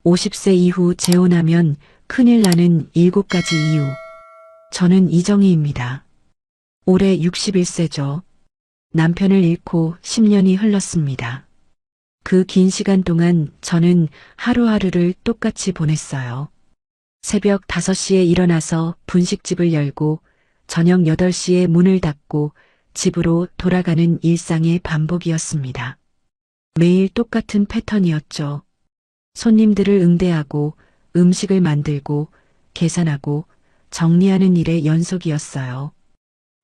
50세 이후 재혼하면 큰일 나는 7가지 이유. 저는 이정희입니다. 올해 61세죠. 남편을 잃고 10년이 흘렀습니다. 그 긴 시간 동안 저는 하루하루를 똑같이 보냈어요. 새벽 5시에 일어나서 분식집을 열고 저녁 8시에 문을 닫고 집으로 돌아가는 일상의 반복이었습니다. 매일 똑같은 패턴이었죠. 손님들을 응대하고 음식을 만들고 계산하고 정리하는 일의 연속이었어요.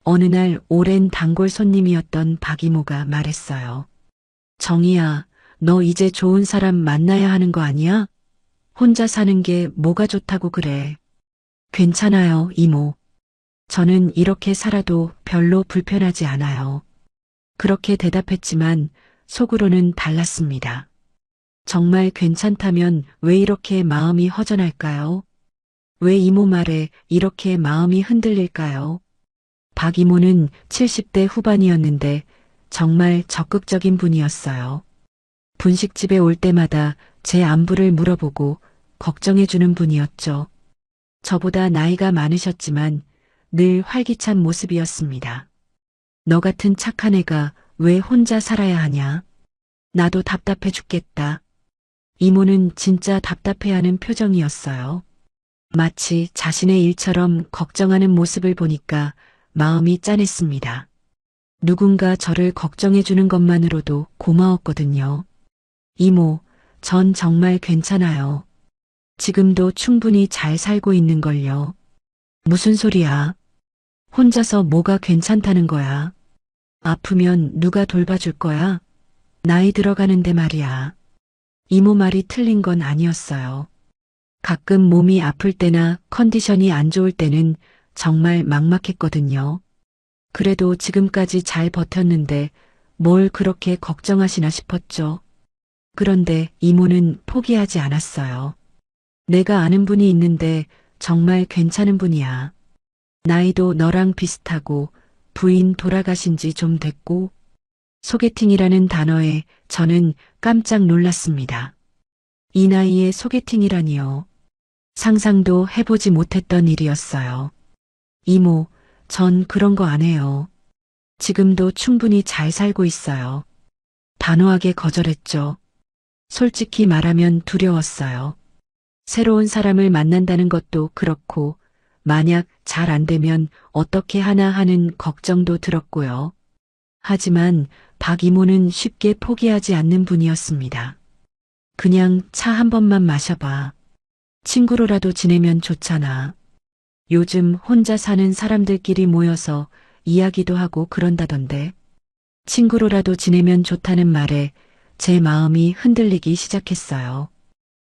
어느 날 오랜 단골 손님이었던 박 이모가 말했어요. 정희야, 너 이제 좋은 사람 만나야 하는 거 아니야? 혼자 사는 게 뭐가 좋다고 그래. 괜찮아요, 이모. 저는 이렇게 살아도 별로 불편하지 않아요. 그렇게 대답했지만 속으로는 달랐습니다. 정말 괜찮다면 왜 이렇게 마음이 허전할까요? 왜 이모 말에 이렇게 마음이 흔들릴까요? 박 이모는 70대 후반이었는데 정말 적극적인 분이었어요. 분식집에 올 때마다 제 안부를 물어보고 걱정해주는 분이었죠. 저보다 나이가 많으셨지만 늘 활기찬 모습이었습니다. 너 같은 착한 애가 왜 혼자 살아야 하냐? 나도 답답해 죽겠다. 이모는 진짜 답답해하는 표정이었어요. 마치 자신의 일처럼 걱정하는 모습을 보니까 마음이 짠했습니다. 누군가 저를 걱정해주는 것만으로도 고마웠거든요. 이모, 전 정말 괜찮아요. 지금도 충분히 잘 살고 있는걸요. 무슨 소리야? 혼자서 뭐가 괜찮다는 거야? 아프면 누가 돌봐줄 거야? 나이 들어가는데 말이야. 이모 말이 틀린 건 아니었어요. 가끔 몸이 아플 때나 컨디션이 안 좋을 때는 정말 막막했거든요. 그래도 지금까지 잘 버텼는데 뭘 그렇게 걱정하시나 싶었죠. 그런데 이모는 포기하지 않았어요. 내가 아는 분이 있는데 정말 괜찮은 분이야. 나이도 너랑 비슷하고 부인 돌아가신 지 좀 됐고. 소개팅이라는 단어에 저는 깜짝 놀랐습니다. 이 나이에 소개팅이라니요. 상상도 해보지 못했던 일이었어요. 이모, 전 그런 거 안 해요. 지금도 충분히 잘 살고 있어요. 단호하게 거절했죠. 솔직히 말하면 두려웠어요. 새로운 사람을 만난다는 것도 그렇고, 만약 잘 안 되면 어떻게 하나 하는 걱정도 들었고요. 하지만 박 이모는 쉽게 포기하지 않는 분이었습니다. 그냥 차 한 번만 마셔봐. 친구로라도 지내면 좋잖아. 요즘 혼자 사는 사람들끼리 모여서 이야기도 하고 그런다던데. 친구로라도 지내면 좋다는 말에 제 마음이 흔들리기 시작했어요.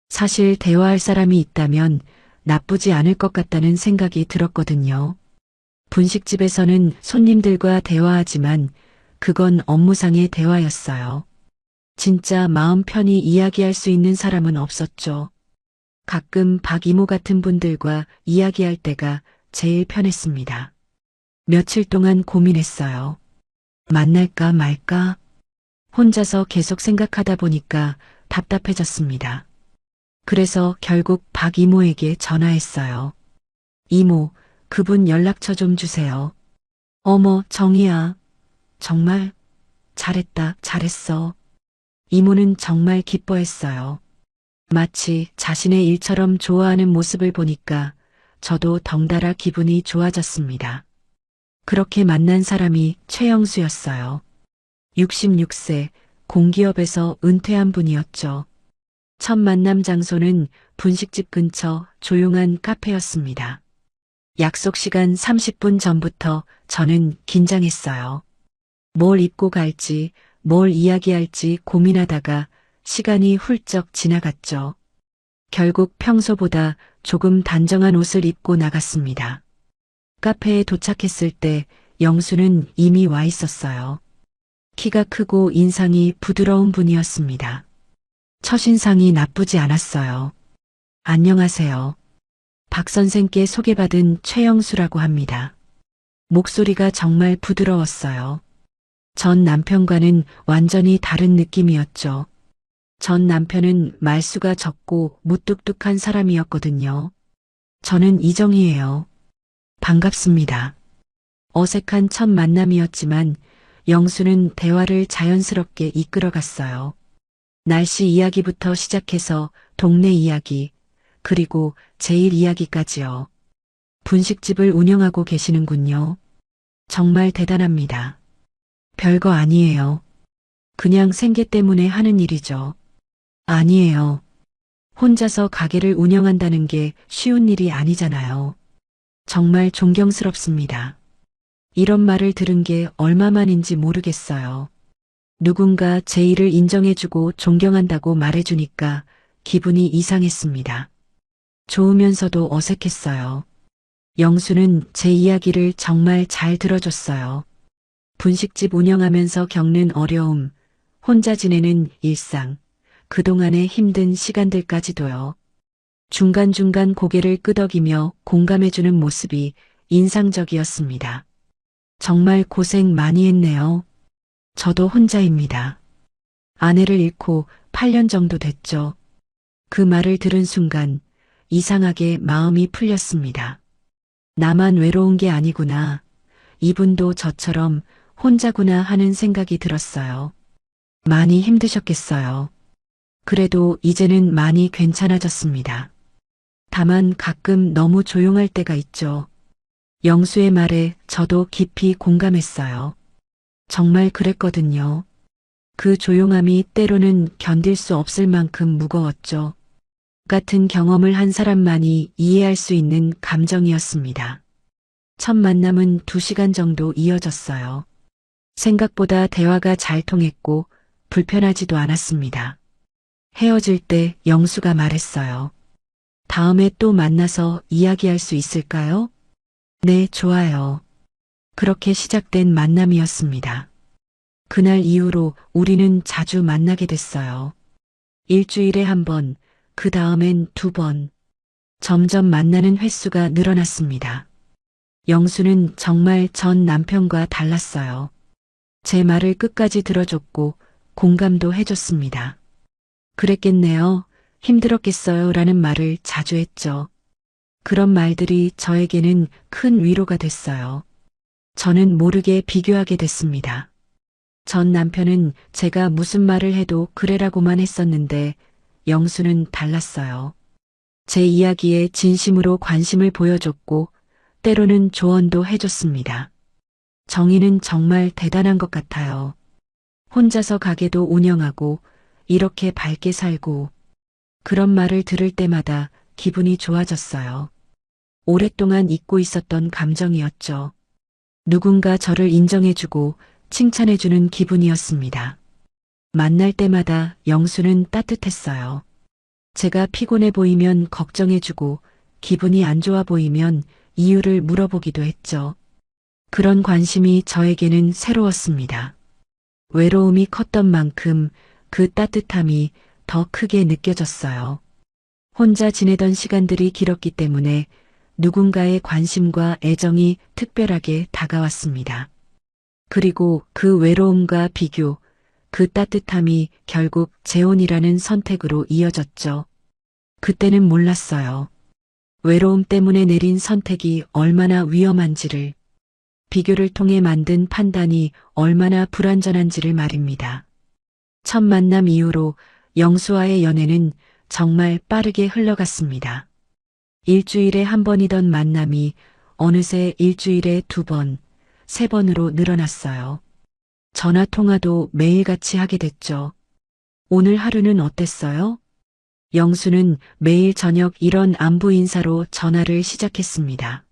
사실 대화할 사람이 있다면 나쁘지 않을 것 같다는 생각이 들었거든요. 분식집에서는 손님들과 대화하지만 그건 업무상의 대화였어요. 진짜 마음 편히 이야기할 수 있는 사람은 없었죠. 가끔 박 이모 같은 분들과 이야기할 때가 제일 편했습니다. 며칠 동안 고민했어요. 만날까 말까? 혼자서 계속 생각하다 보니까 답답해졌습니다. 그래서 결국 박 이모에게 전화했어요. 이모, 그분 연락처 좀 주세요. 어머, 정희야. 정말 잘했다, 잘했어. 이모는 정말 기뻐했어요. 마치 자신의 일처럼 좋아하는 모습을 보니까 저도 덩달아 기분이 좋아졌습니다. 그렇게 만난 사람이 최영수였어요. 66세, 공기업에서 은퇴한 분이었죠. 첫 만남 장소는 분식집 근처 조용한 카페였습니다. 약속 시간 30분 전부터 저는 긴장했어요. 뭘 입고 갈지, 뭘 이야기할지 고민하다가 시간이 훌쩍 지나갔죠. 결국 평소보다 조금 단정한 옷을 입고 나갔습니다. 카페에 도착했을 때 영수는 이미 와 있었어요. 키가 크고 인상이 부드러운 분이었습니다. 첫인상이 나쁘지 않았어요. 안녕하세요. 박 선생께 소개받은 최영수라고 합니다. 목소리가 정말 부드러웠어요. 전 남편과는 완전히 다른 느낌이었죠. 전 남편은 말수가 적고 무뚝뚝한 사람이었거든요. 저는 이정희예요. 반갑습니다. 어색한 첫 만남이었지만 영수는 대화를 자연스럽게 이끌어갔어요. 날씨 이야기부터 시작해서 동네 이야기, 그리고 제일 이야기까지요. 분식집을 운영하고 계시는군요. 정말 대단합니다. 별거 아니에요. 그냥 생계 때문에 하는 일이죠. 아니에요. 혼자서 가게를 운영한다는 게 쉬운 일이 아니잖아요. 정말 존경스럽습니다. 이런 말을 들은 게 얼마만인지 모르겠어요. 누군가 제 일을 인정해주고 존경한다고 말해주니까 기분이 이상했습니다. 좋으면서도 어색했어요. 영수는 제 이야기를 정말 잘 들어줬어요. 분식집 운영하면서 겪는 어려움, 혼자 지내는 일상, 그동안의 힘든 시간들까지도요. 중간중간 고개를 끄덕이며 공감해주는 모습이 인상적이었습니다. 정말 고생 많이 했네요. 저도 혼자입니다. 아내를 잃고 8년 정도 됐죠. 그 말을 들은 순간 이상하게 마음이 풀렸습니다. 나만 외로운 게 아니구나. 이분도 저처럼 혼자구나 하는 생각이 들었어요. 많이 힘드셨겠어요. 그래도 이제는 많이 괜찮아졌습니다. 다만 가끔 너무 조용할 때가 있죠. 영수의 말에 저도 깊이 공감했어요. 정말 그랬거든요. 그 조용함이 때로는 견딜 수 없을 만큼 무거웠죠. 같은 경험을 한 사람만이 이해할 수 있는 감정이었습니다. 첫 만남은 2시간 정도 이어졌어요. 생각보다 대화가 잘 통했고 불편하지도 않았습니다. 헤어질 때 영수가 말했어요. 다음에 또 만나서 이야기할 수 있을까요? 네, 좋아요. 그렇게 시작된 만남이었습니다. 그날 이후로 우리는 자주 만나게 됐어요. 일주일에 1번, 그 다음엔 2번. 점점 만나는 횟수가 늘어났습니다. 영수는 정말 전 남편과 달랐어요. 제 말을 끝까지 들어줬고 공감도 해줬습니다. 그랬겠네요. 힘들었겠어요. 라는 말을 자주 했죠. 그런 말들이 저에게는 큰 위로가 됐어요. 저는 모르게 비교하게 됐습니다. 전 남편은 제가 무슨 말을 해도 그래라고만 했었는데 영수는 달랐어요. 제 이야기에 진심으로 관심을 보여줬고 때로는 조언도 해줬습니다. 정희는 정말 대단한 것 같아요. 혼자서 가게도 운영하고 이렇게 밝게 살고 그런 말을 들을 때마다 기분이 좋아졌어요. 오랫동안 잊고 있었던 감정이었죠. 누군가 저를 인정해주고 칭찬해주는 기분이었습니다. 만날 때마다 영수는 따뜻했어요. 제가 피곤해 보이면 걱정해주고 기분이 안 좋아 보이면 이유를 물어보기도 했죠. 그런 관심이 저에게는 새로웠습니다. 외로움이 컸던 만큼 그 따뜻함이 더 크게 느껴졌어요. 혼자 지내던 시간들이 길었기 때문에 누군가의 관심과 애정이 특별하게 다가왔습니다. 그리고 그 외로움과 비교, 그 따뜻함이 결국 재혼이라는 선택으로 이어졌죠. 그때는 몰랐어요. 외로움 때문에 내린 선택이 얼마나 위험한지를, 비교를 통해 만든 판단이 얼마나 불완전한지를 말입니다. 첫 만남 이후로 영수와의 연애는 정말 빠르게 흘러갔습니다. 일주일에 1번이던 만남이 어느새 일주일에 2번, 3번으로 늘어났어요. 전화 통화도 매일같이 하게 됐죠. 오늘 하루는 어땠어요? 영수는 매일 저녁 이런 안부 인사로 전화를 시작했습니다.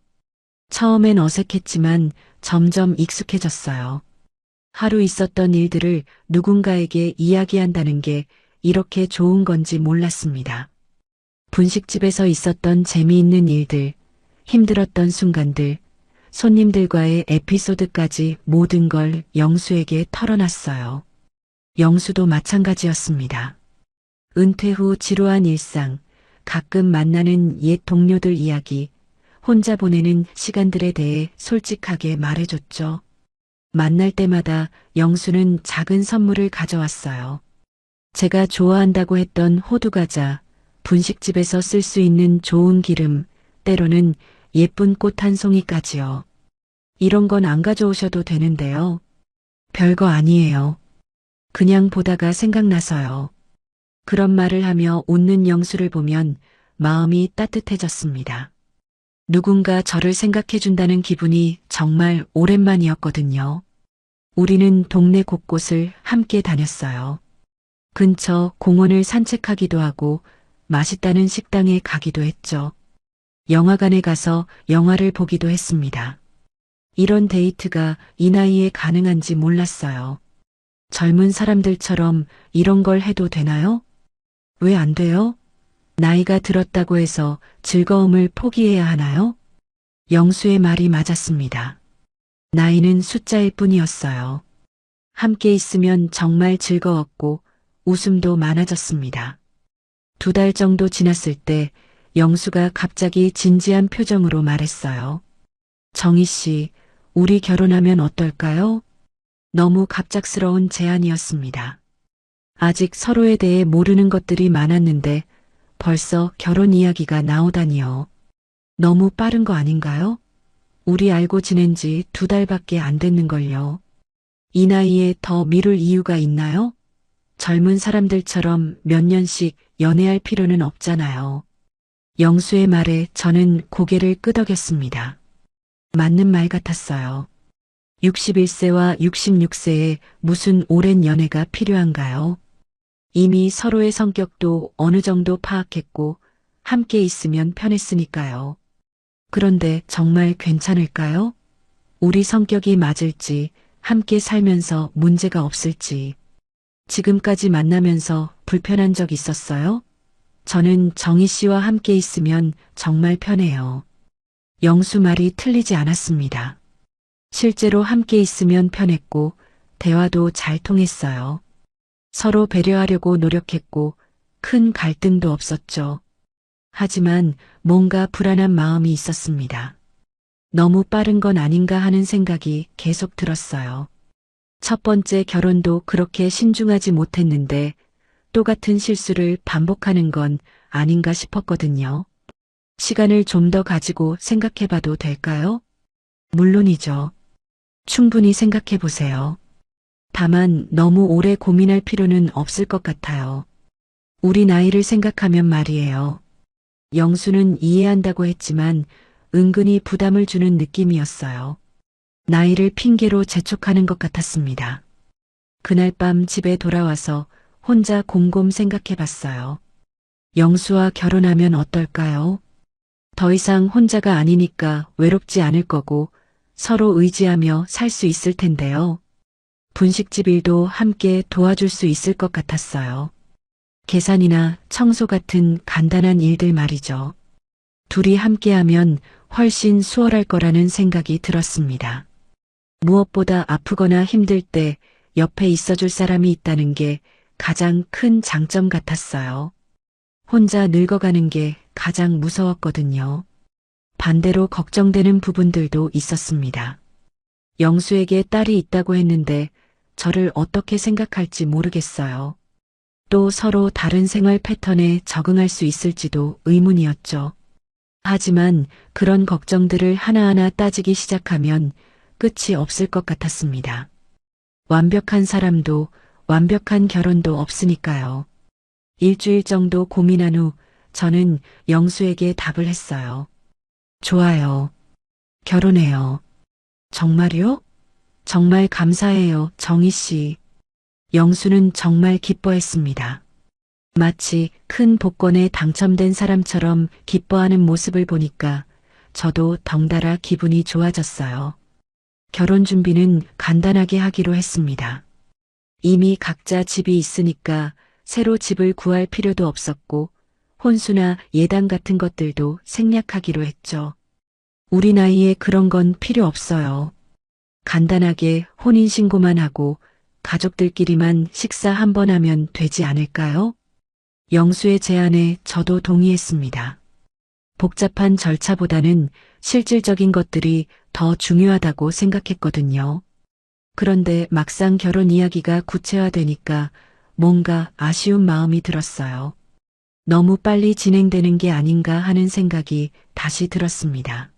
처음엔 어색했지만 점점 익숙해졌어요. 하루 있었던 일들을 누군가에게 이야기한다는 게 이렇게 좋은 건지 몰랐습니다. 분식집에서 있었던 재미있는 일들, 힘들었던 순간들, 손님들과의 에피소드까지 모든 걸 영수에게 털어놨어요. 영수도 마찬가지였습니다. 은퇴 후 지루한 일상, 가끔 만나는 옛 동료들 이야기, 혼자 보내는 시간들에 대해 솔직하게 말해줬죠. 만날 때마다 영수는 작은 선물을 가져왔어요. 제가 좋아한다고 했던 호두과자, 분식집에서 쓸 수 있는 좋은 기름, 때로는 예쁜 꽃 한 송이까지요. 이런 건 안 가져오셔도 되는데요. 별거 아니에요. 그냥 보다가 생각나서요. 그런 말을 하며 웃는 영수를 보면 마음이 따뜻해졌습니다. 누군가 저를 생각해 준다는 기분이 정말 오랜만이었거든요. 우리는 동네 곳곳을 함께 다녔어요. 근처 공원을 산책하기도 하고 맛있다는 식당에 가기도 했죠. 영화관에 가서 영화를 보기도 했습니다. 이런 데이트가 이 나이에 가능한지 몰랐어요. 젊은 사람들처럼 이런 걸 해도 되나요? 왜 안 돼요? 나이가 들었다고 해서 즐거움을 포기해야 하나요? 영수의 말이 맞았습니다. 나이는 숫자일 뿐이었어요. 함께 있으면 정말 즐거웠고 웃음도 많아졌습니다. 2달 정도 지났을 때 영수가 갑자기 진지한 표정으로 말했어요. 정희 씨, 우리 결혼하면 어떨까요? 너무 갑작스러운 제안이었습니다. 아직 서로에 대해 모르는 것들이 많았는데 벌써 결혼 이야기가 나오다니요. 너무 빠른 거 아닌가요? 우리 알고 지낸 지 2달밖에 안 됐는걸요. 이 나이에 더 미룰 이유가 있나요? 젊은 사람들처럼 몇 년씩 연애할 필요는 없잖아요. 영수의 말에 저는 고개를 끄덕였습니다. 맞는 말 같았어요. 61세와 66세에 무슨 오랜 연애가 필요한가요? 이미 서로의 성격도 어느 정도 파악했고 함께 있으면 편했으니까요. 그런데 정말 괜찮을까요? 우리 성격이 맞을지, 함께 살면서 문제가 없을지. 지금까지 만나면서 불편한 적 있었어요? 저는 정희 씨와 함께 있으면 정말 편해요. 영수 말이 틀리지 않았습니다. 실제로 함께 있으면 편했고 대화도 잘 통했어요. 서로 배려하려고 노력했고 큰 갈등도 없었죠. 하지만 뭔가 불안한 마음이 있었습니다. 너무 빠른 건 아닌가 하는 생각이 계속 들었어요. 첫 번째 결혼도 그렇게 신중하지 못했는데 똑같은 실수를 반복하는 건 아닌가 싶었거든요. 시간을 좀 더 가지고 생각해 봐도 될까요? 물론이죠. 충분히 생각해 보세요. 다만 너무 오래 고민할 필요는 없을 것 같아요. 우리 나이를 생각하면 말이에요. 영수는 이해한다고 했지만 은근히 부담을 주는 느낌이었어요. 나이를 핑계로 재촉하는 것 같았습니다. 그날 밤 집에 돌아와서 혼자 곰곰 생각해 봤어요. 영수와 결혼하면 어떨까요? 더 이상 혼자가 아니니까 외롭지 않을 거고 서로 의지하며 살 수 있을 텐데요. 분식집 일도 함께 도와줄 수 있을 것 같았어요. 계산이나 청소 같은 간단한 일들 말이죠. 둘이 함께하면 훨씬 수월할 거라는 생각이 들었습니다. 무엇보다 아프거나 힘들 때 옆에 있어줄 사람이 있다는 게 가장 큰 장점 같았어요. 혼자 늙어가는 게 가장 무서웠거든요. 반대로 걱정되는 부분들도 있었습니다. 영수에게 딸이 있다고 했는데 저를 어떻게 생각할지 모르겠어요. 또 서로 다른 생활 패턴에 적응할 수 있을지도 의문이었죠. 하지만 그런 걱정들을 하나하나 따지기 시작하면 끝이 없을 것 같았습니다. 완벽한 사람도 완벽한 결혼도 없으니까요. 일주일 정도 고민한 후 저는 영수에게 답을 했어요. 좋아요. 결혼해요. 정말요? 정말 감사해요, 정희 씨. 영수는 정말 기뻐했습니다. 마치 큰 복권에 당첨된 사람처럼 기뻐하는 모습을 보니까 저도 덩달아 기분이 좋아졌어요. 결혼 준비는 간단하게 하기로 했습니다. 이미 각자 집이 있으니까 새로 집을 구할 필요도 없었고 혼수나 예단 같은 것들도 생략하기로 했죠. 우리 나이에 그런 건 필요 없어요. 간단하게 혼인신고만 하고 가족들끼리만 식사 한 번 하면 되지 않을까요? 영수의 제안에 저도 동의했습니다. 복잡한 절차보다는 실질적인 것들이 더 중요하다고 생각했거든요. 그런데 막상 결혼 이야기가 구체화되니까 뭔가 아쉬운 마음이 들었어요. 너무 빨리 진행되는 게 아닌가 하는 생각이 다시 들었습니다.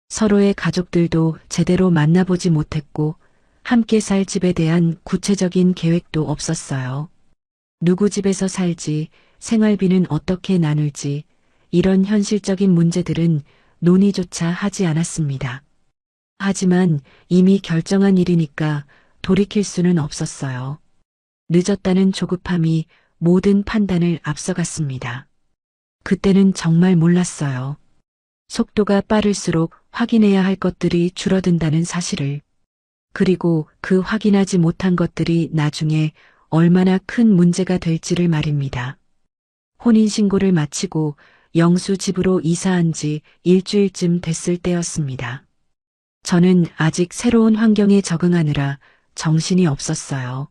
서로의 가족들도 제대로 만나보지 못했고 함께 살 집에 대한 구체적인 계획도 없었어요. 누구 집에서 살지, 생활비는 어떻게 나눌지, 이런 현실적인 문제들은 논의조차 하지 않았습니다. 하지만 이미 결정한 일이니까 돌이킬 수는 없었어요. 늦었다는 조급함이 모든 판단을 앞서갔습니다. 그때는 정말 몰랐어요. 속도가 빠를수록 확인해야 할 것들이 줄어든다는 사실을. 그리고 그 확인하지 못한 것들이 나중에 얼마나 큰 문제가 될지를 말입니다. 혼인신고를 마치고 영수 집으로 이사한 지 일주일쯤 됐을 때였습니다. 저는 아직 새로운 환경에 적응하느라 정신이 없었어요.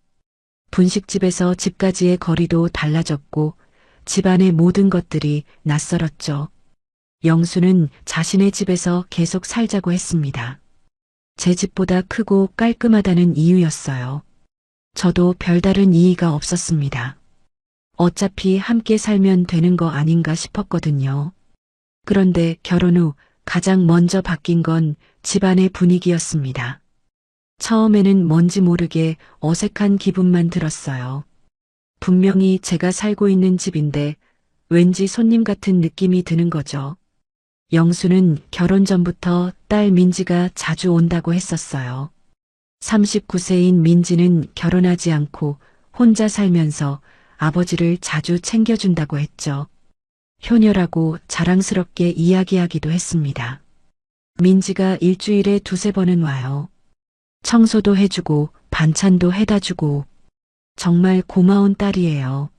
분식집에서 집까지의 거리도 달라졌고 집안의 모든 것들이 낯설었죠. 영수는 자신의 집에서 계속 살자고 했습니다. 제 집보다 크고 깔끔하다는 이유였어요. 저도 별다른 이의가 없었습니다. 어차피 함께 살면 되는 거 아닌가 싶었거든요. 그런데 결혼 후 가장 먼저 바뀐 건 집안의 분위기였습니다. 처음에는 뭔지 모르게 어색한 기분만 들었어요. 분명히 제가 살고 있는 집인데 왠지 손님 같은 느낌이 드는 거죠. 영수는 결혼 전부터 딸 민지가 자주 온다고 했었어요. 39세인 민지는 결혼하지 않고 혼자 살면서 아버지를 자주 챙겨준다고 했죠. 효녀라고 자랑스럽게 이야기하기도 했습니다. 민지가 일주일에 두세 번은 와요. 청소도 해주고 반찬도 해다 주고 정말 고마운 딸이에요.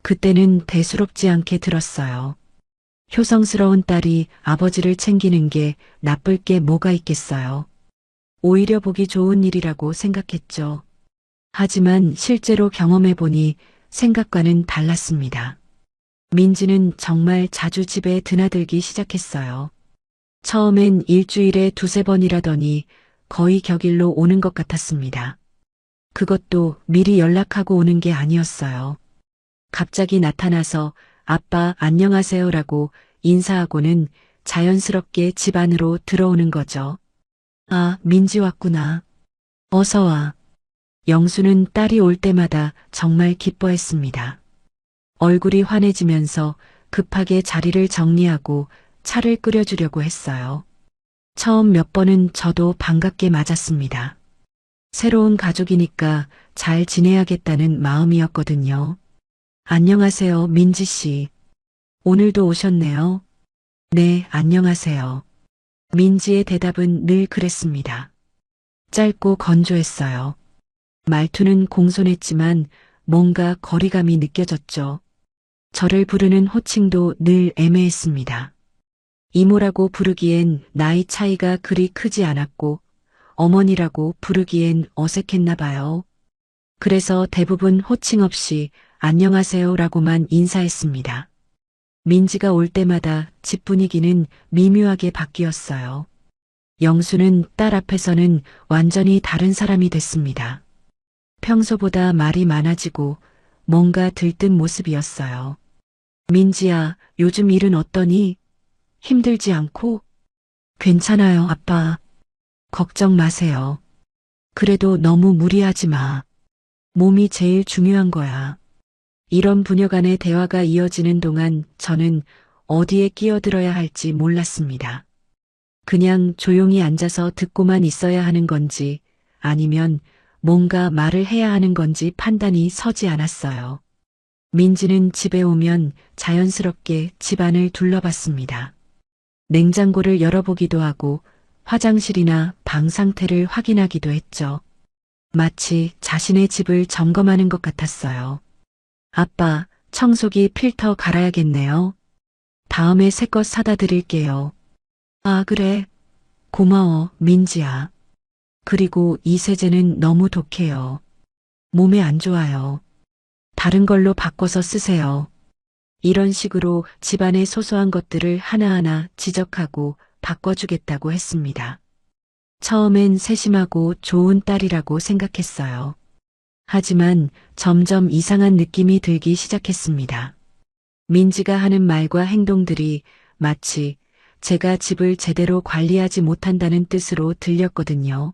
그때는 대수롭지 않게 들었어요. 효성스러운 딸이 아버지를 챙기는 게 나쁠 게 뭐가 있겠어요. 오히려 보기 좋은 일이라고 생각했죠. 하지만 실제로 경험해보니 생각과는 달랐습니다. 민지는 정말 자주 집에 드나들기 시작했어요. 처음엔 일주일에 두세 번이라더니 거의 격일로 오는 것 같았습니다. 그것도 미리 연락하고 오는 게 아니었어요. 갑자기 나타나서 아빠 안녕하세요라고 인사하고는 자연스럽게 집 안으로 들어오는 거죠. 아, 민지 왔구나. 어서 와. 영수는 딸이 올 때마다 정말 기뻐했습니다. 얼굴이 환해지면서 급하게 자리를 정리하고 차를 끓여주려고 했어요. 처음 몇 번은 저도 반갑게 맞았습니다. 새로운 가족이니까 잘 지내야겠다는 마음이었거든요. 안녕하세요, 민지 씨. 오늘도 오셨네요. 네, 안녕하세요. 민지의 대답은 늘 그랬습니다. 짧고 건조했어요. 말투는 공손했지만 뭔가 거리감이 느껴졌죠. 저를 부르는 호칭도 늘 애매했습니다. 이모라고 부르기엔 나이 차이가 그리 크지 않았고 어머니라고 부르기엔 어색했나 봐요. 그래서 대부분 호칭 없이 안녕하세요라고만 인사했습니다. 민지가 올 때마다 집 분위기는 미묘하게 바뀌었어요. 영수는 딸 앞에서는 완전히 다른 사람이 됐습니다. 평소보다 말이 많아지고 뭔가 들뜬 모습이었어요. 민지야, 요즘 일은 어떠니? 힘들지 않고? 괜찮아요, 아빠. 걱정 마세요. 그래도 너무 무리하지 마. 몸이 제일 중요한 거야. 이런 부녀 간의 대화가 이어지는 동안 저는 어디에 끼어들어야 할지 몰랐습니다. 그냥 조용히 앉아서 듣고만 있어야 하는 건지 아니면 뭔가 말을 해야 하는 건지 판단이 서지 않았어요. 민지는 집에 오면 자연스럽게 집안을 둘러봤습니다. 냉장고를 열어보기도 하고 화장실이나 방 상태를 확인하기도 했죠. 마치 자신의 집을 점검하는 것 같았어요. 아빠, 청소기 필터 갈아야겠네요. 다음에 새 것 사다 드릴게요. 아, 그래. 고마워, 민지야. 그리고 이 세제는 너무 독해요. 몸에 안 좋아요. 다른 걸로 바꿔서 쓰세요. 이런 식으로 집안의 소소한 것들을 하나하나 지적하고 바꿔주겠다고 했습니다. 처음엔 세심하고 좋은 딸이라고 생각했어요. 하지만 점점 이상한 느낌이 들기 시작했습니다. 민지가 하는 말과 행동들이 마치 제가 집을 제대로 관리하지 못한다는 뜻으로 들렸거든요.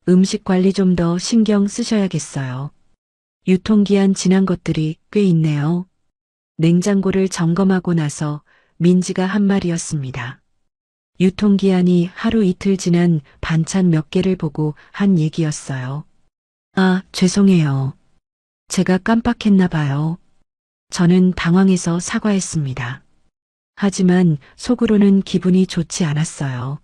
음식 관리 좀 더 신경 쓰셔야겠어요. 유통기한 지난 것들이 꽤 있네요. 냉장고를 점검하고 나서 민지가 한 말이었습니다. 유통기한이 하루 이틀 지난 반찬 몇 개를 보고 한 얘기였어요. 아, 죄송해요. 제가 깜빡했나 봐요. 저는 당황해서 사과했습니다. 하지만 속으로는 기분이 좋지 않았어요.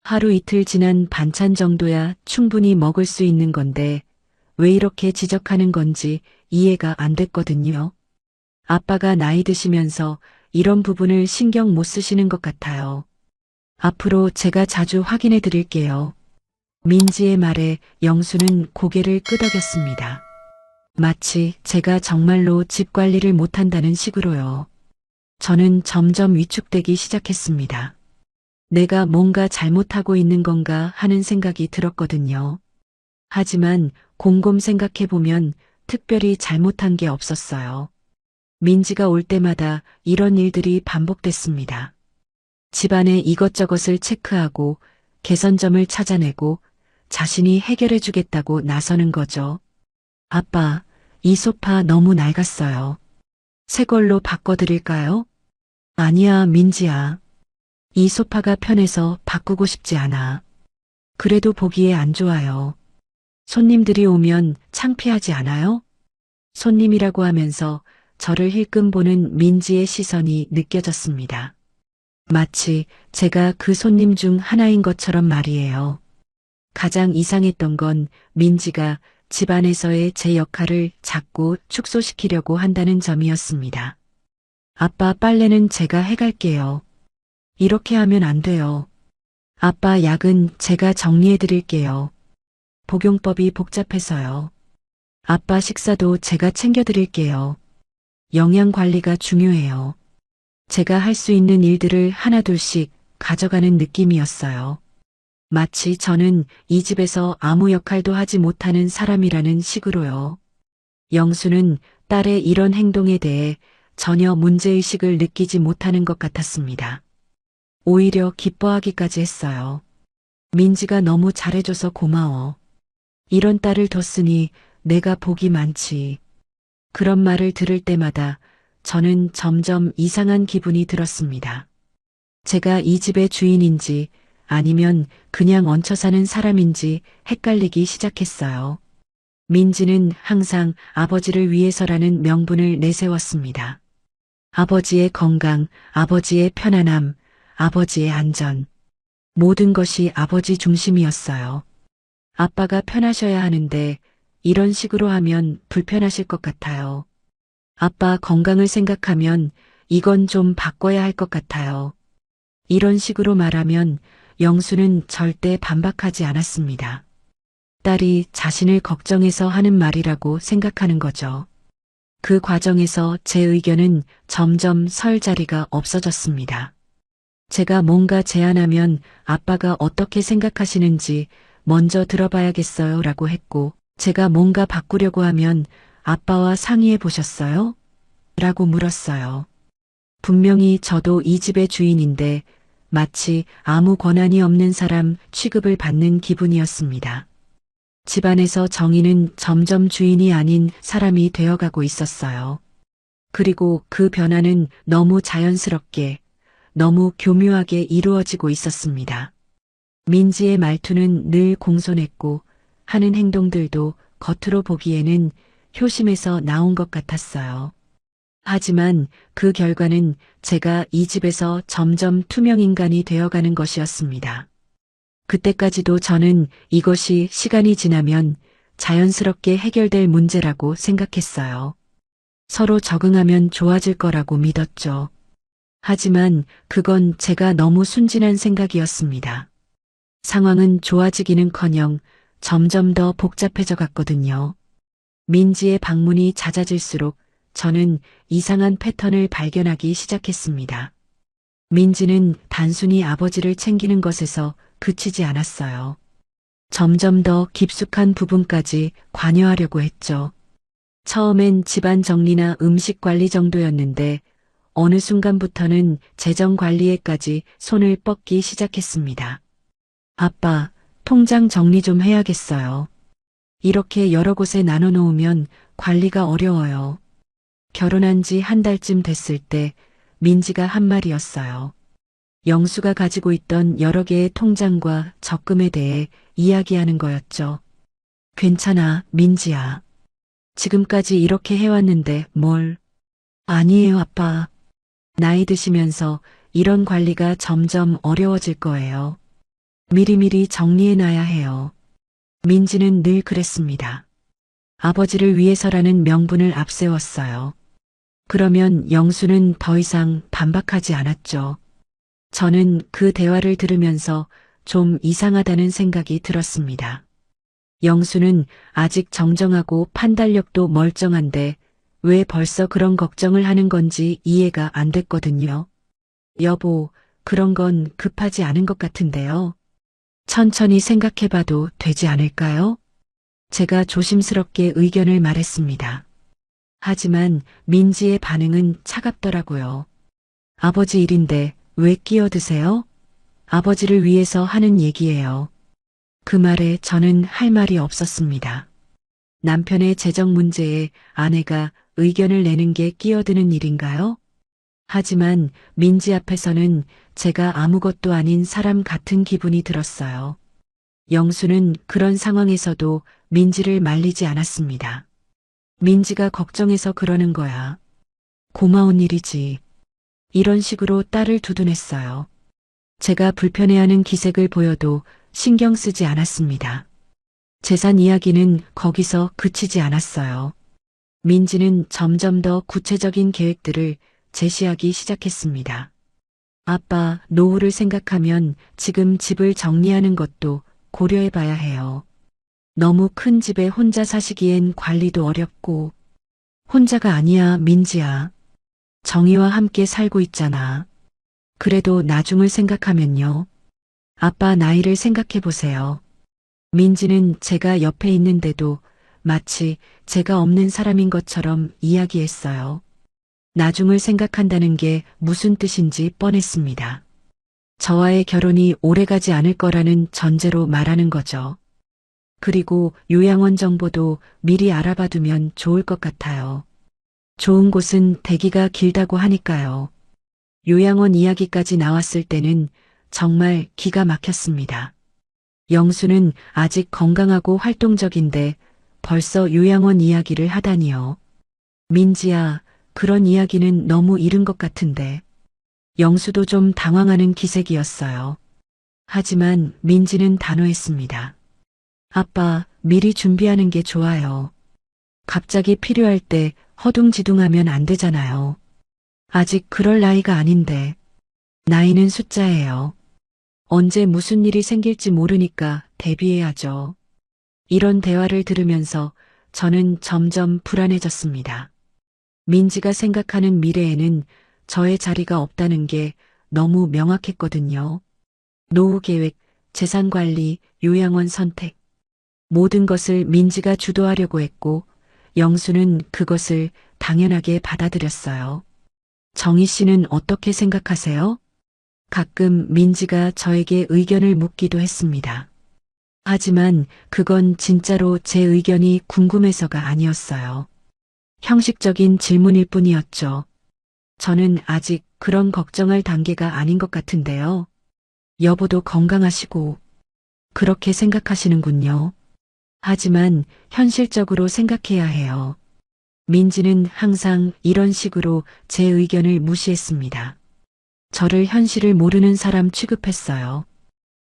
하루 이틀 지난 반찬 정도야 충분히 먹을 수 있는 건데 왜 이렇게 지적하는 건지 이해가 안 됐거든요. 아빠가 나이 드시면서 이런 부분을 신경 못 쓰시는 것 같아요. 앞으로 제가 자주 확인해 드릴게요. 민지의 말에 영수는 고개를 끄덕였습니다. 마치 제가 정말로 집 관리를 못한다는 식으로요. 저는 점점 위축되기 시작했습니다. 내가 뭔가 잘못하고 있는 건가 하는 생각이 들었거든요. 하지만 곰곰 생각해보면 특별히 잘못한 게 없었어요. 민지가 올 때마다 이런 일들이 반복됐습니다. 집안의 이것저것을 체크하고 개선점을 찾아내고 자신이 해결해 주겠다고 나서는 거죠. 아빠, 이 소파 너무 낡았어요. 새 걸로 바꿔드릴까요? 아니야, 민지야. 이 소파가 편해서 바꾸고 싶지 않아. 그래도 보기에 안 좋아요. 손님들이 오면 창피하지 않아요? 손님이라고 하면서 저를 힐끔 보는 민지의 시선이 느껴졌습니다. 마치 제가 그 손님 중 하나인 것처럼 말이에요. 가장 이상했던 건 민지가 집안에서의 제 역할을 자꾸 축소시키려고 한다는 점이었습니다. 아빠 빨래는 제가 해갈게요. 이렇게 하면 안 돼요. 아빠 약은 제가 정리해 드릴게요. 복용법이 복잡해서요. 아빠 식사도 제가 챙겨 드릴게요. 영양 관리가 중요해요. 제가 할 수 있는 일들을 하나둘씩 가져가는 느낌이었어요. 마치 저는 이 집에서 아무 역할도 하지 못하는 사람이라는 식으로요. 영수는 딸의 이런 행동에 대해 전혀 문제의식을 느끼지 못하는 것 같았습니다. 오히려 기뻐하기까지 했어요. 민지가 너무 잘해줘서 고마워. 이런 딸을 뒀으니 내가 복이 많지. 그런 말을 들을 때마다 저는 점점 이상한 기분이 들었습니다. 제가 이 집의 주인인지 아니면 그냥 얹혀 사는 사람인지 헷갈리기 시작했어요. 민지는 항상 아버지를 위해서라는 명분을 내세웠습니다. 아버지의 건강, 아버지의 편안함, 아버지의 안전. 모든 것이 아버지 중심이었어요. 아빠가 편하셔야 하는데 이런 식으로 하면 불편하실 것 같아요. 아빠 건강을 생각하면 이건 좀 바꿔야 할 것 같아요. 이런 식으로 말하면 영수는 절대 반박하지 않았습니다. 딸이 자신을 걱정해서 하는 말이라고 생각하는 거죠. 그 과정에서 제 의견은 점점 설 자리가 없어졌습니다. 제가 뭔가 제안하면 아빠가 어떻게 생각하시는지 먼저 들어봐야겠어요 라고 했고, 제가 뭔가 바꾸려고 하면 아빠와 상의해 보셨어요? 라고 물었어요. 분명히 저도 이 집의 주인인데 마치 아무 권한이 없는 사람 취급을 받는 기분이었습니다. 집안에서 정의는 점점 주인이 아닌 사람이 되어가고 있었어요. 그리고 그 변화는 너무 자연스럽게, 너무 교묘하게 이루어지고 있었습니다. 민지의 말투는 늘 공손했고 하는 행동들도 겉으로 보기에는 효심에서 나온 것 같았어요. 하지만 그 결과는 제가 이 집에서 점점 투명인간이 되어가는 것이었습니다. 그때까지도 저는 이것이 시간이 지나면 자연스럽게 해결될 문제라고 생각했어요. 서로 적응하면 좋아질 거라고 믿었죠. 하지만 그건 제가 너무 순진한 생각이었습니다. 상황은 좋아지기는커녕 점점 더 복잡해져 갔거든요. 민지의 방문이 잦아질수록 저는 이상한 패턴을 발견하기 시작했습니다. 민지는 단순히 아버지를 챙기는 것에서 그치지 않았어요. 점점 더 깊숙한 부분까지 관여하려고 했죠. 처음엔 집안 정리나 음식 관리 정도였는데 어느 순간부터는 재정 관리에까지 손을 뻗기 시작했습니다. 아빠, 통장 정리 좀 해야겠어요. 이렇게 여러 곳에 나눠 놓으면 관리가 어려워요. 결혼한 지 한 달쯤 됐을 때 민지가 한 말이었어요. 영수가 가지고 있던 여러 개의 통장과 적금에 대해 이야기하는 거였죠. 괜찮아, 민지야. 지금까지 이렇게 해왔는데 뭘. 아니에요, 아빠. 나이 드시면서 이런 관리가 점점 어려워질 거예요. 미리미리 정리해놔야 해요. 민지는 늘 그랬습니다. 아버지를 위해서라는 명분을 앞세웠어요. 그러면 영수는 더 이상 반박하지 않았죠. 저는 그 대화를 들으면서 좀 이상하다는 생각이 들었습니다. 영수는 아직 정정하고 판단력도 멀쩡한데 왜 벌써 그런 걱정을 하는 건지 이해가 안 됐거든요. 여보, 그런 건 급하지 않은 것 같은데요. 천천히 생각해봐도 되지 않을까요? 제가 조심스럽게 의견을 말했습니다. 하지만 민지의 반응은 차갑더라고요. 아버지 일인데 왜 끼어드세요? 아버지를 위해서 하는 얘기예요. 그 말에 저는 할 말이 없었습니다. 남편의 재정 문제에 아내가 의견을 내는 게 끼어드는 일인가요? 하지만 민지 앞에서는 제가 아무것도 아닌 사람 같은 기분이 들었어요. 영수는 그런 상황에서도 민지를 말리지 않았습니다. 민지가 걱정해서 그러는 거야. 고마운 일이지. 이런 식으로 딸을 두둔했어요. 제가 불편해하는 기색을 보여도 신경 쓰지 않았습니다. 재산 이야기는 거기서 그치지 않았어요. 민지는 점점 더 구체적인 계획들을 제시하기 시작했습니다. 아빠, 노후를 생각하면 지금 집을 정리하는 것도 고려해 봐야 해요. 너무 큰 집에 혼자 사시기엔 관리도 어렵고. 혼자가 아니야, 민지야. 정희와 함께 살고 있잖아. 그래도 나중을 생각하면요. 아빠 나이를 생각해 보세요. 민지는 제가 옆에 있는데도 마치 제가 없는 사람인 것처럼 이야기했어요. 나중을 생각한다는 게 무슨 뜻인지 뻔했습니다. 저와의 결혼이 오래가지 않을 거라는 전제로 말하는 거죠. 그리고 요양원 정보도 미리 알아봐두면 좋을 것 같아요. 좋은 곳은 대기가 길다고 하니까요. 요양원 이야기까지 나왔을 때는 정말 기가 막혔습니다. 영수는 아직 건강하고 활동적인데 벌써 요양원 이야기를 하다니요. 민지야, 그런 이야기는 너무 이른 것 같은데. 영수도 좀 당황하는 기색이었어요. 하지만 민지는 단호했습니다. 아빠, 미리 준비하는 게 좋아요. 갑자기 필요할 때 허둥지둥하면 안 되잖아요. 아직 그럴 나이가 아닌데. 나이는 숫자예요. 언제 무슨 일이 생길지 모르니까 대비해야죠. 이런 대화를 들으면서 저는 점점 불안해졌습니다. 민지가 생각하는 미래에는 저의 자리가 없다는 게 너무 명확했거든요. 노후 계획, 재산 관리, 요양원 선택. 모든 것을 민지가 주도하려고 했고 영수는 그것을 당연하게 받아들였어요. 정희 씨는 어떻게 생각하세요? 가끔 민지가 저에게 의견을 묻기도 했습니다. 하지만 그건 진짜로 제 의견이 궁금해서가 아니었어요. 형식적인 질문일 뿐이었죠. 저는 아직 그런 걱정할 단계가 아닌 것 같은데요. 여보도 건강하시고 그렇게 생각하시는군요. 하지만 현실적으로 생각해야 해요. 민지는 항상 이런 식으로 제 의견을 무시했습니다. 저를 현실을 모르는 사람 취급했어요.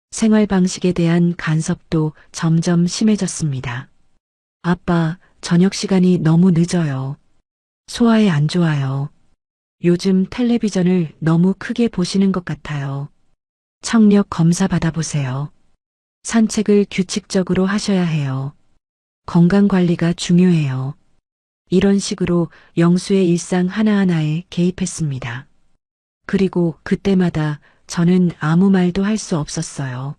생활 방식에 대한 간섭도 점점 심해졌습니다. 아빠, 저녁 시간이 너무 늦어요. 소화에 안 좋아요. 요즘 텔레비전을 너무 크게 보시는 것 같아요. 청력 검사 받아보세요. 산책을 규칙적으로 하셔야 해요. 건강 관리가 중요해요. 이런 식으로 영수의 일상 하나하나에 개입했습니다. 그리고 그때마다 저는 아무 말도 할 수 없었어요.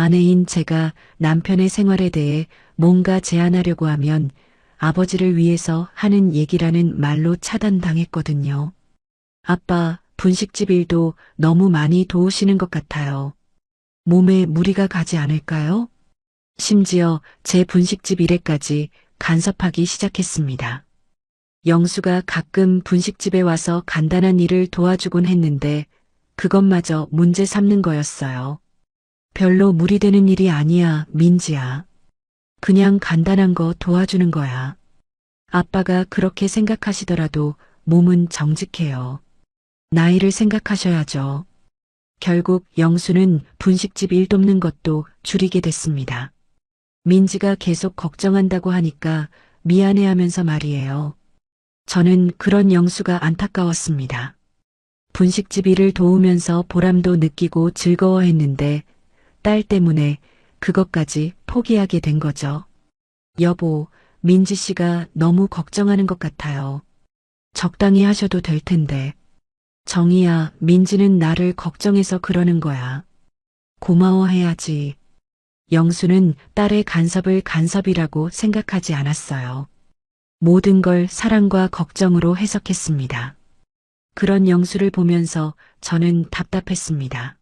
아내인 제가 남편의 생활에 대해 뭔가 제안하려고 하면 아버지를 위해서 하는 얘기라는 말로 차단당했거든요. 아빠, 분식집 일도 너무 많이 도우시는 것 같아요. 몸에 무리가 가지 않을까요? 심지어 제 분식집 일에까지 간섭하기 시작했습니다. 영수가 가끔 분식집에 와서 간단한 일을 도와주곤 했는데 그것마저 문제 삼는 거였어요. 별로 무리되는 일이 아니야, 민지야. 그냥 간단한 거 도와주는 거야. 아빠가 그렇게 생각하시더라도 몸은 정직해요. 나이를 생각하셔야죠. 결국 영수는 분식집 일 돕는 것도 줄이게 됐습니다. 민지가 계속 걱정한다고 하니까 미안해하면서 말이에요. 저는 그런 영수가 안타까웠습니다. 분식집 일을 도우면서 보람도 느끼고 즐거워했는데 딸 때문에 그것까지 포기하게 된 거죠. 여보, 민지 씨가 너무 걱정하는 것 같아요. 적당히 하셔도 될 텐데. 정희야, 민지는 나를 걱정해서 그러는 거야. 고마워해야지. 영수는 딸의 간섭을 간섭이라고 생각하지 않았어요. 모든 걸 사랑과 걱정으로 해석했습니다. 그런 영수를 보면서 저는 답답했습니다.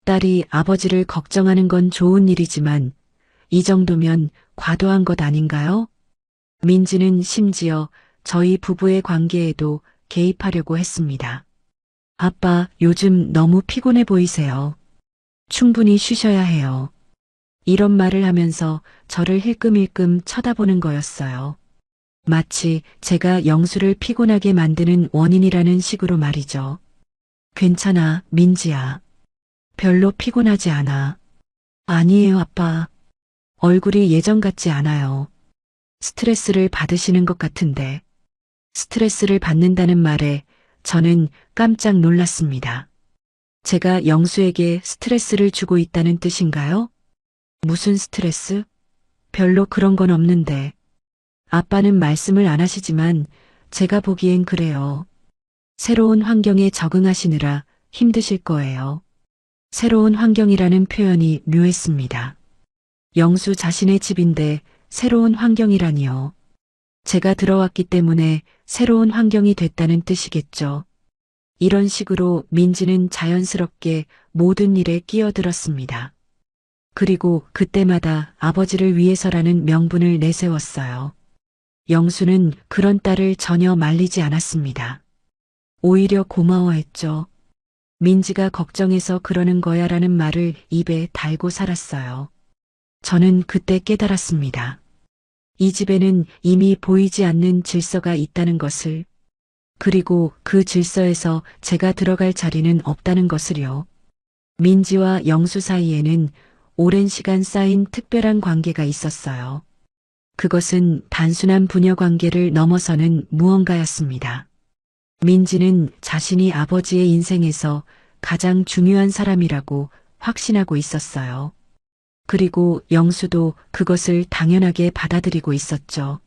딸이 아버지를 걱정하는 건 좋은 일이지만 이 정도면 과도한 것 아닌가요? 민지는 심지어 저희 부부의 관계에도 개입하려고 했습니다. 아빠, 요즘 너무 피곤해 보이세요. 충분히 쉬셔야 해요. 이런 말을 하면서 저를 힐끔힐끔 쳐다보는 거였어요. 마치 제가 영수를 피곤하게 만드는 원인이라는 식으로 말이죠. 괜찮아, 민지야. 별로 피곤하지 않아. 아니에요, 아빠. 얼굴이 예전 같지 않아요. 스트레스를 받으시는 것 같은데. 스트레스를 받는다는 말에 저는 깜짝 놀랐습니다. 제가 영수에게 스트레스를 주고 있다는 뜻인가요? 무슨 스트레스? 별로 그런 건 없는데. 아빠는 말씀을 안 하시지만 제가 보기엔 그래요. 새로운 환경에 적응하시느라 힘드실 거예요. 새로운 환경이라는 표현이 묘했습니다. 영수 자신의 집인데 새로운 환경이라니요. 제가 들어왔기 때문에 새로운 환경이 됐다는 뜻이겠죠. 이런 식으로 민지는 자연스럽게 모든 일에 끼어들었습니다. 그리고 그때마다 아버지를 위해서라는 명분을 내세웠어요. 영수는 그런 딸을 전혀 말리지 않았습니다. 오히려 고마워했죠. 민지가 걱정해서 그러는 거야라는 말을 입에 달고 살았어요. 저는 그때 깨달았습니다. 이 집에는 이미 보이지 않는 질서가 있다는 것을, 그리고 그 질서에서 제가 들어갈 자리는 없다는 것을요. 민지와 영수 사이에는 오랜 시간 쌓인 특별한 관계가 있었어요. 그것은 단순한 부녀 관계를 넘어서는 무언가였습니다. 민지는 자신이 아버지의 인생에서 가장 중요한 사람이라고 확신하고 있었어요. 그리고 영수도 그것을 당연하게 받아들이고 있었죠.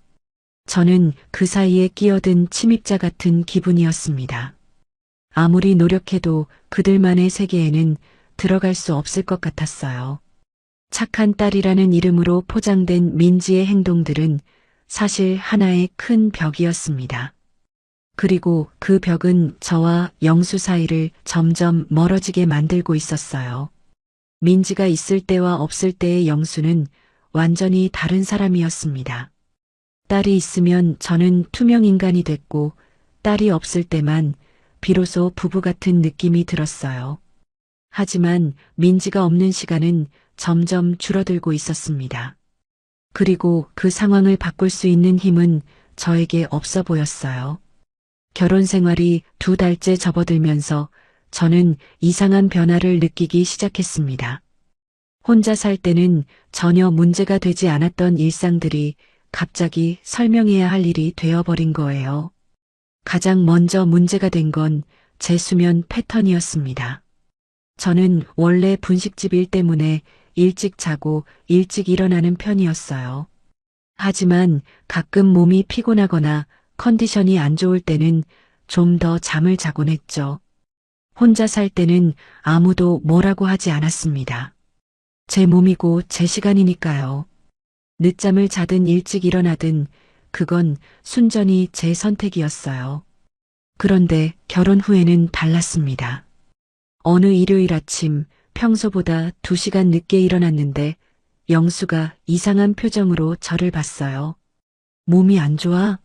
저는 그 사이에 끼어든 침입자 같은 기분이었습니다. 아무리 노력해도 그들만의 세계에는 들어갈 수 없을 것 같았어요. 착한 딸이라는 이름으로 포장된 민지의 행동들은 사실 하나의 큰 벽이었습니다. 그리고 그 벽은 저와 영수 사이를 점점 멀어지게 만들고 있었어요. 민지가 있을 때와 없을 때의 영수는 완전히 다른 사람이었습니다. 딸이 있으면 저는 투명 인간이 됐고 딸이 없을 때만 비로소 부부 같은 느낌이 들었어요. 하지만 민지가 없는 시간은 점점 줄어들고 있었습니다. 그리고 그 상황을 바꿀 수 있는 힘은 저에게 없어 보였어요. 결혼 생활이 2달째 접어들면서 저는 이상한 변화를 느끼기 시작했습니다. 혼자 살 때는 전혀 문제가 되지 않았던 일상들이 갑자기 설명해야 할 일이 되어버린 거예요. 가장 먼저 문제가 된 건 제 수면 패턴이었습니다. 저는 원래 분식집 일 때문에 일찍 자고 일찍 일어나는 편이었어요. 하지만 가끔 몸이 피곤하거나 컨디션이 안 좋을 때는 좀 더 잠을 자곤 했죠. 혼자 살 때는 아무도 뭐라고 하지 않았습니다. 제 몸이고 제 시간이니까요. 늦잠을 자든 일찍 일어나든 그건 순전히 제 선택이었어요. 그런데 결혼 후에는 달랐습니다. 어느 일요일 아침 평소보다 2시간 늦게 일어났는데 영수가 이상한 표정으로 저를 봤어요. 몸이 안 좋아?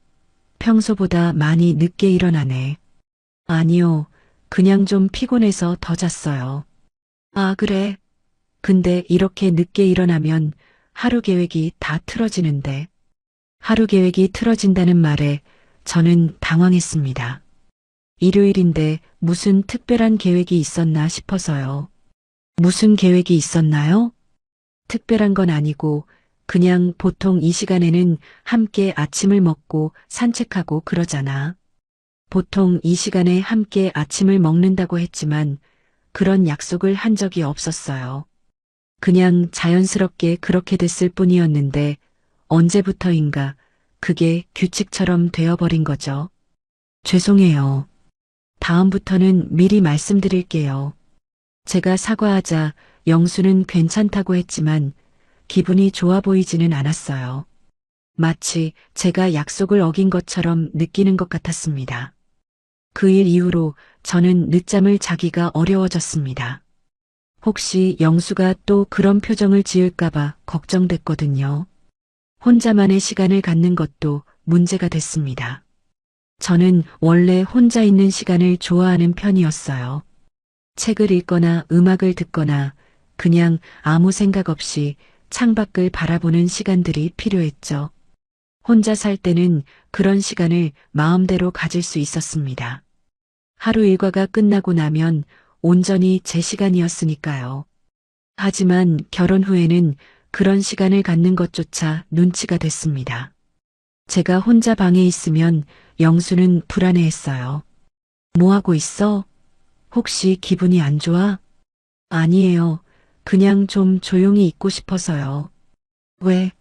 평소보다 많이 늦게 일어나네. 아니요. 그냥 좀 피곤해서 더 잤어요. 아, 그래. 근데 이렇게 늦게 일어나면 하루 계획이 다 틀어지는데. 하루 계획이 틀어진다는 말에 저는 당황했습니다. 일요일인데 무슨 특별한 계획이 있었나 싶어서요. 무슨 계획이 있었나요? 특별한 건 아니고 그냥 보통 이 시간에는 함께 아침을 먹고 산책하고 그러잖아. 보통 이 시간에 함께 아침을 먹는다고 했지만 그런 약속을 한 적이 없었어요. 그냥 자연스럽게 그렇게 됐을 뿐이었는데 언제부터인가 그게 규칙처럼 되어버린 거죠. 죄송해요. 다음부터는 미리 말씀드릴게요. 제가 사과하자 영수는 괜찮다고 했지만 기분이 좋아 보이지는 않았어요. 마치 제가 약속을 어긴 것처럼 느끼는 것 같았습니다. 그 일 이후로 저는 늦잠을 자기가 어려워졌습니다. 혹시 영수가 또 그런 표정을 지을까봐 걱정됐거든요. 혼자만의 시간을 갖는 것도 문제가 됐습니다. 저는 원래 혼자 있는 시간을 좋아하는 편이었어요. 책을 읽거나 음악을 듣거나 그냥 아무 생각 없이 창밖을 바라보는 시간들이 필요했죠. 혼자 살 때는 그런 시간을 마음대로 가질 수 있었습니다. 하루 일과가 끝나고 나면 온전히 제 시간이었으니까요. 하지만 결혼 후에는 그런 시간을 갖는 것조차 눈치가 됐습니다. 제가 혼자 방에 있으면 영수는 불안해했어요. 뭐 하고 있어? 혹시 기분이 안 좋아? 아니에요. 그냥 좀 조용히 있고 싶어서요. 왜?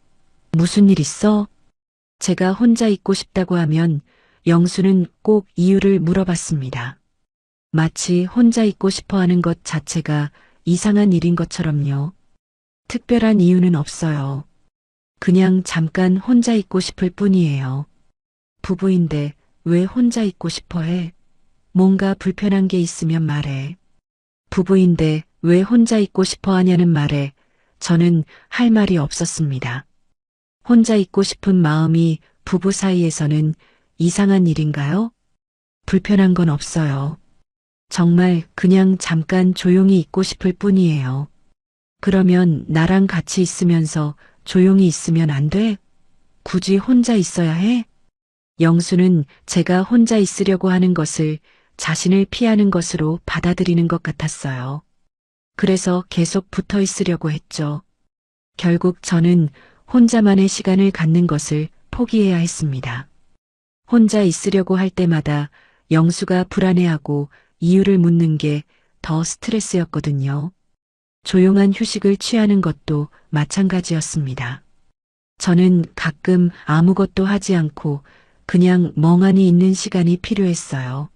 무슨 일 있어? 제가 혼자 있고 싶다고 하면 영수는 꼭 이유를 물어봤습니다. 마치 혼자 있고 싶어 하는 것 자체가 이상한 일인 것처럼요. 특별한 이유는 없어요. 그냥 잠깐 혼자 있고 싶을 뿐이에요. 부부인데 왜 혼자 있고 싶어 해? 뭔가 불편한 게 있으면 말해. 부부인데 왜 혼자 있고 싶어 하냐는 말에 저는 할 말이 없었습니다. 혼자 있고 싶은 마음이 부부 사이에서는 이상한 일인가요? 불편한 건 없어요. 정말 그냥 잠깐 조용히 있고 싶을 뿐이에요. 그러면 나랑 같이 있으면서 조용히 있으면 안 돼? 굳이 혼자 있어야 해? 영수는 제가 혼자 있으려고 하는 것을 자신을 피하는 것으로 받아들이는 것 같았어요. 그래서 계속 붙어 있으려고 했죠. 결국 저는 혼자만의 시간을 갖는 것을 포기해야 했습니다. 혼자 있으려고 할 때마다 영수가 불안해하고 이유를 묻는 게 더 스트레스였거든요. 조용한 휴식을 취하는 것도 마찬가지였습니다. 저는 가끔 아무것도 하지 않고 그냥 멍하니 있는 시간이 필요했어요.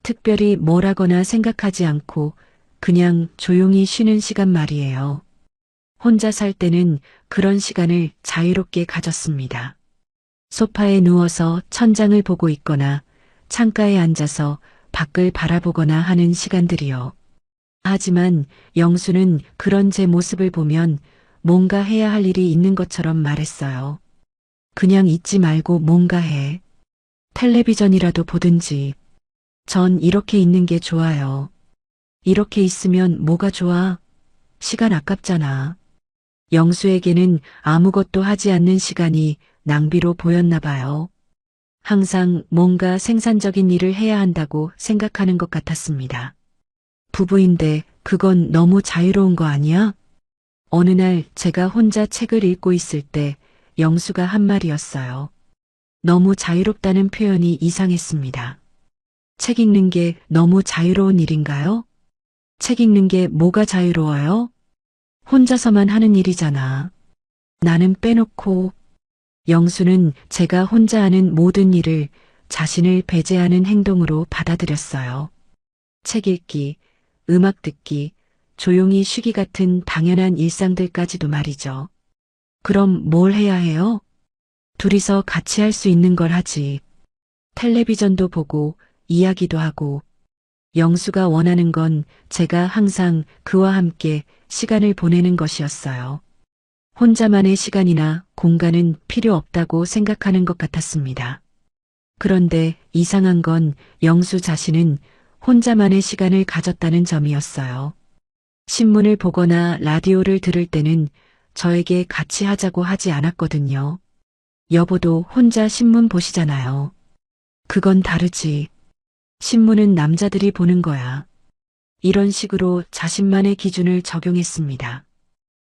특별히 뭘 하거나 생각하지 않고 그냥 조용히 쉬는 시간 말이에요. 혼자 살 때는 그런 시간을 자유롭게 가졌습니다. 소파에 누워서 천장을 보고 있거나 창가에 앉아서 밖을 바라보거나 하는 시간들이요. 하지만 영수는 그런 제 모습을 보면 뭔가 해야 할 일이 있는 것처럼 말했어요. 그냥 있지 말고 뭔가 해. 텔레비전이라도 보든지. 전 이렇게 있는 게 좋아요. 이렇게 있으면 뭐가 좋아? 시간 아깝잖아. 영수에게는 아무것도 하지 않는 시간이 낭비로 보였나 봐요. 항상 뭔가 생산적인 일을 해야 한다고 생각하는 것 같았습니다. 부부인데 그건 너무 자유로운 거 아니야? 어느 날 제가 혼자 책을 읽고 있을 때 영수가 한 말이었어요. 너무 자유롭다는 표현이 이상했습니다. 책 읽는 게 너무 자유로운 일인가요? 책 읽는 게 뭐가 자유로워요? 혼자서만 하는 일이잖아. 나는 빼놓고. 영수는 제가 혼자 하는 모든 일을 자신을 배제하는 행동으로 받아들였어요. 책 읽기, 음악 듣기, 조용히 쉬기 같은 당연한 일상들까지도 말이죠. 그럼 뭘 해야 해요? 둘이서 같이 할 수 있는 걸 하지. 텔레비전도 보고 이야기도 하고 영수가 원하는 건 제가 항상 그와 함께 시간을 보내는 것이었어요. 혼자만의 시간이나 공간은 필요 없다고 생각하는 것 같았습니다. 그런데 이상한 건 영수 자신은 혼자만의 시간을 가졌다는 점이었어요. 신문을 보거나 라디오를 들을 때는 저에게 같이 하자고 하지 않았거든요. 여보도 혼자 신문 보시잖아요. 그건 다르지. 신문은 남자들이 보는 거야. 이런 식으로 자신만의 기준을 적용했습니다.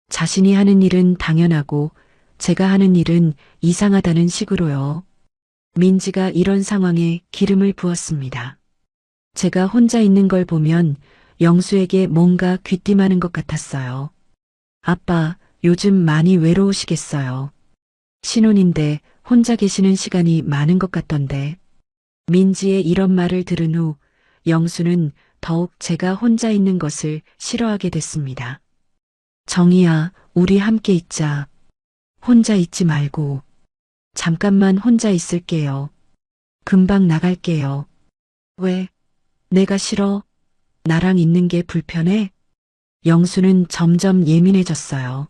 자신이 하는 일은 당연하고 제가 하는 일은 이상하다는 식으로요. 민지가 이런 상황에 기름을 부었습니다. 제가 혼자 있는 걸 보면 영수에게 뭔가 귀띔하는 것 같았어요. 아빠, 요즘 많이 외로우시겠어요. 신혼인데 혼자 계시는 시간이 많은 것 같던데. 민지의 이런 말을 들은 후 영수는 더욱 제가 혼자 있는 것을 싫어하게 됐습니다. 정희야, 우리 함께 있자. 혼자 있지 말고. 잠깐만 혼자 있을게요. 금방 나갈게요. 왜? 내가 싫어? 나랑 있는 게 불편해? 영수는 점점 예민해졌어요.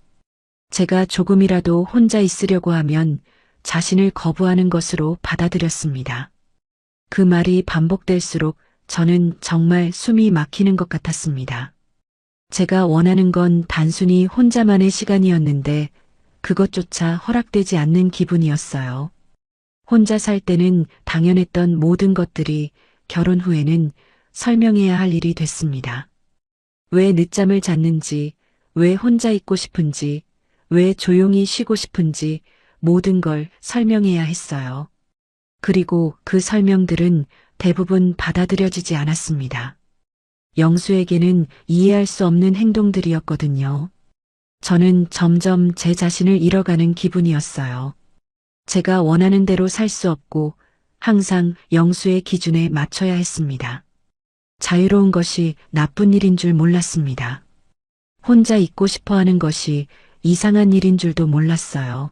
제가 조금이라도 혼자 있으려고 하면 자신을 거부하는 것으로 받아들였습니다. 그 말이 반복될수록 저는 정말 숨이 막히는 것 같았습니다. 제가 원하는 건 단순히 혼자만의 시간이었는데 그것조차 허락되지 않는 기분이었어요. 혼자 살 때는 당연했던 모든 것들이 결혼 후에는 설명해야 할 일이 됐습니다. 왜 늦잠을 잤는지, 왜 혼자 있고 싶은지, 왜 조용히 쉬고 싶은지 모든 걸 설명해야 했어요. 그리고 그 설명들은 대부분 받아들여지지 않았습니다. 영수에게는 이해할 수 없는 행동들이었거든요. 저는 점점 제 자신을 잃어가는 기분이었어요. 제가 원하는 대로 살 수 없고 항상 영수의 기준에 맞춰야 했습니다. 자유로운 것이 나쁜 일인 줄 몰랐습니다. 혼자 있고 싶어 하는 것이 이상한 일인 줄도 몰랐어요.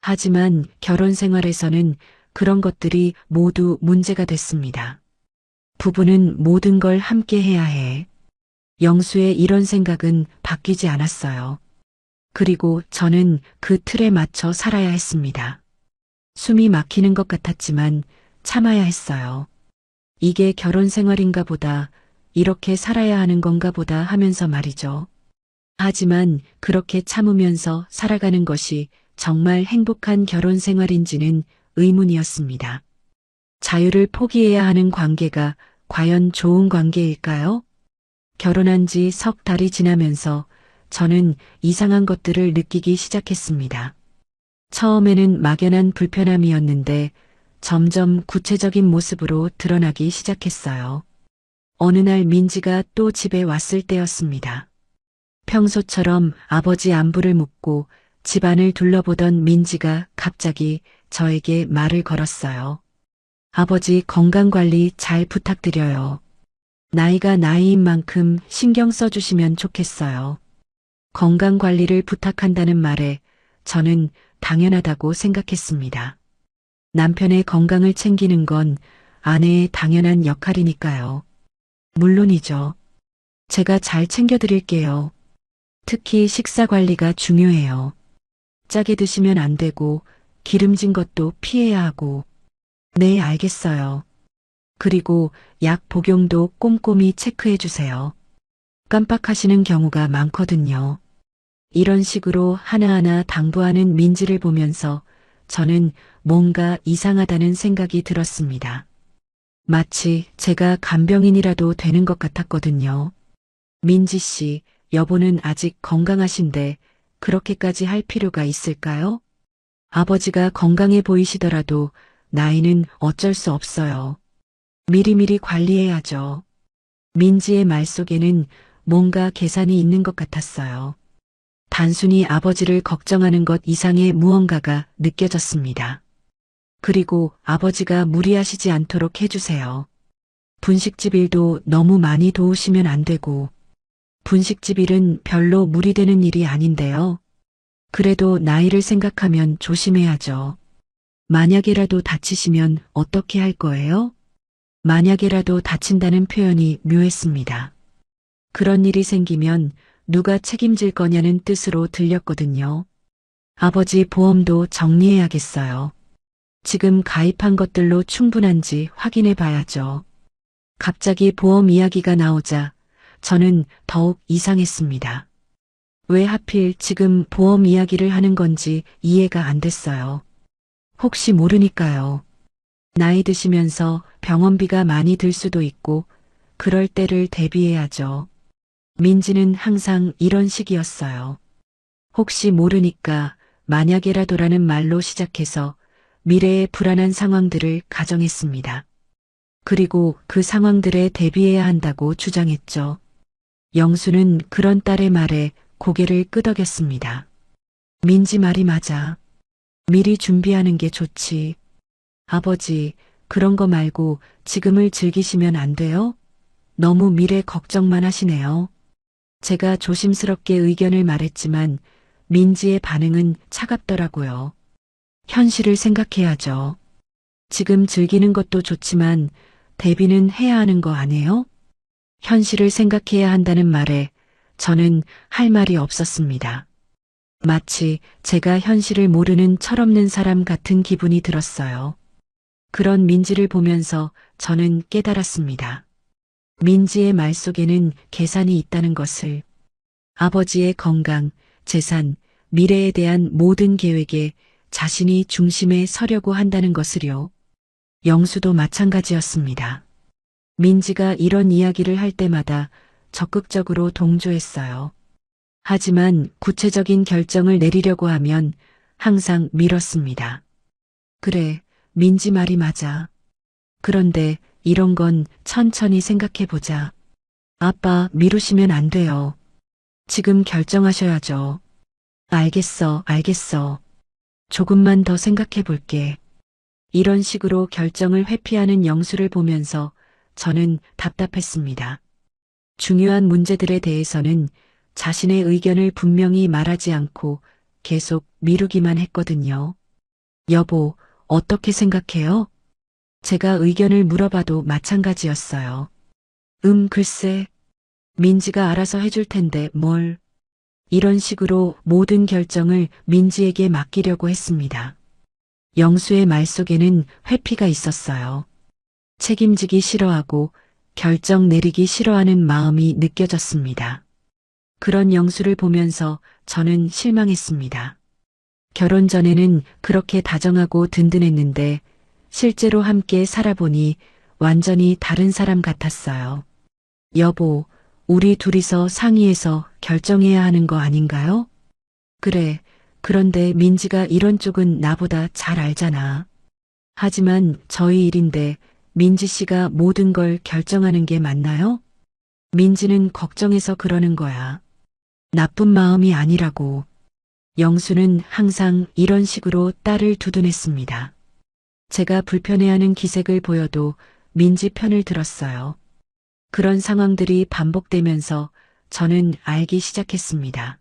하지만 결혼 생활에서는 그런 것들이 모두 문제가 됐습니다. 부부는 모든 걸 함께 해야 해. 영수의 이런 생각은 바뀌지 않았어요. 그리고 저는 그 틀에 맞춰 살아야 했습니다. 숨이 막히는 것 같았지만 참아야 했어요. 이게 결혼 생활인가 보다, 이렇게 살아야 하는 건가 보다 하면서 말이죠. 하지만 그렇게 참으면서 살아가는 것이 정말 행복한 결혼 생활인지는 의문이었습니다. 자유를 포기해야 하는 관계가 과연 좋은 관계일까요? 결혼한 지 석 달이 지나면서 저는 이상한 것들을 느끼기 시작했습니다. 처음에는 막연한 불편함이었는데 점점 구체적인 모습으로 드러나기 시작했어요. 어느 날 민지가 또 집에 왔을 때였습니다. 평소처럼 아버지 안부를 묻고 집안을 둘러보던 민지가 갑자기 저에게 말을 걸었어요. 아버지 건강관리 잘 부탁드려요. 나이가 나이인 만큼 신경 써주시면 좋겠어요. 건강관리를 부탁한다는 말에 저는 당연하다고 생각했습니다. 남편의 건강을 챙기는 건 아내의 당연한 역할이니까요. 물론이죠. 제가 잘 챙겨드릴게요. 특히 식사 관리가 중요해요. 짜게 드시면 안 되고 기름진 것도 피해야 하고. 네, 알겠어요. 그리고 약 복용도 꼼꼼히 체크해 주세요. 깜빡하시는 경우가 많거든요. 이런 식으로 하나하나 당부하는 민지를 보면서 저는 뭔가 이상하다는 생각이 들었습니다. 마치 제가 간병인이라도 되는 것 같았거든요. 민지 씨, 여보는 아직 건강하신데 그렇게까지 할 필요가 있을까요? 아버지가 건강해 보이시더라도 나이는 어쩔 수 없어요. 미리미리 관리해야죠. 민지의 말 속에는 뭔가 계산이 있는 것 같았어요. 단순히 아버지를 걱정하는 것 이상의 무언가가 느껴졌습니다. 그리고 아버지가 무리하시지 않도록 해주세요. 분식집 일도 너무 많이 도우시면 안 되고, 분식집 일은 별로 무리되는 일이 아닌데요. 그래도 나이를 생각하면 조심해야죠. 만약에라도 다치시면 어떻게 할 거예요? 만약에라도 다친다는 표현이 묘했습니다. 그런 일이 생기면 누가 책임질 거냐는 뜻으로 들렸거든요. 아버지 보험도 정리해야겠어요. 지금 가입한 것들로 충분한지 확인해 봐야죠. 갑자기 보험 이야기가 나오자 저는 더욱 이상했습니다. 왜 하필 지금 보험 이야기를 하는 건지 이해가 안 됐어요. 혹시 모르니까요. 나이 드시면서 병원비가 많이 들 수도 있고 그럴 때를 대비해야죠. 민지는 항상 이런 식이었어요. 혹시 모르니까 만약에라도라는 말로 시작해서 미래의 불안한 상황들을 가정했습니다. 그리고 그 상황들에 대비해야 한다고 주장했죠. 영수는 그런 딸의 말에 고개를 끄덕였습니다. 민지 말이 맞아. 미리 준비하는 게 좋지. 아버지, 그런 거 말고 지금을 즐기시면 안 돼요? 너무 미래 걱정만 하시네요. 제가 조심스럽게 의견을 말했지만 민지의 반응은 차갑더라고요. 현실을 생각해야죠. 지금 즐기는 것도 좋지만 대비는 해야 하는 거 아니에요? 현실을 생각해야 한다는 말에 저는 할 말이 없었습니다. 마치 제가 현실을 모르는 철없는 사람 같은 기분이 들었어요. 그런 민지를 보면서 저는 깨달았습니다. 민지의 말 속에는 계산이 있다는 것을. 아버지의 건강, 재산, 미래에 대한 모든 계획에 자신이 중심에 서려고 한다는 것을요. 영수도 마찬가지였습니다. 민지가 이런 이야기를 할 때마다 적극적으로 동조했어요. 하지만 구체적인 결정을 내리려고 하면 항상 미뤘습니다. 그래, 민지 말이 맞아. 그런데 이런 건 천천히 생각해보자. 아빠 미루시면 안 돼요. 지금 결정하셔야죠. 알겠어, 알겠어. 조금만 더 생각해볼게. 이런 식으로 결정을 회피하는 영수를 보면서 저는 답답했습니다. 중요한 문제들에 대해서는 자신의 의견을 분명히 말하지 않고 계속 미루기만 했거든요. 여보, 어떻게 생각해요? 제가 의견을 물어봐도 마찬가지였어요. 글쎄. 민지가 알아서 해줄 텐데 뭘. 이런 식으로 모든 결정을 민지에게 맡기려고 했습니다. 영수의 말 속에는 회피가 있었어요. 책임지기 싫어하고 결정 내리기 싫어하는 마음이 느껴졌습니다. 그런 영수를 보면서 저는 실망했습니다. 결혼 전에는 그렇게 다정하고 든든했는데 실제로 함께 살아보니 완전히 다른 사람 같았어요. 여보, 우리 둘이서 상의해서 결정해야 하는 거 아닌가요? 그래, 그런데 민지가 이런 쪽은 나보다 잘 알잖아. 하지만 저희 일인데 민지 씨가 모든 걸 결정하는 게 맞나요? 민지는 걱정해서 그러는 거야. 나쁜 마음이 아니라고. 영수는 항상 이런 식으로 딸을 두둔했습니다. 제가 불편해하는 기색을 보여도 민지 편을 들었어요. 그런 상황들이 반복되면서 저는 알기 시작했습니다.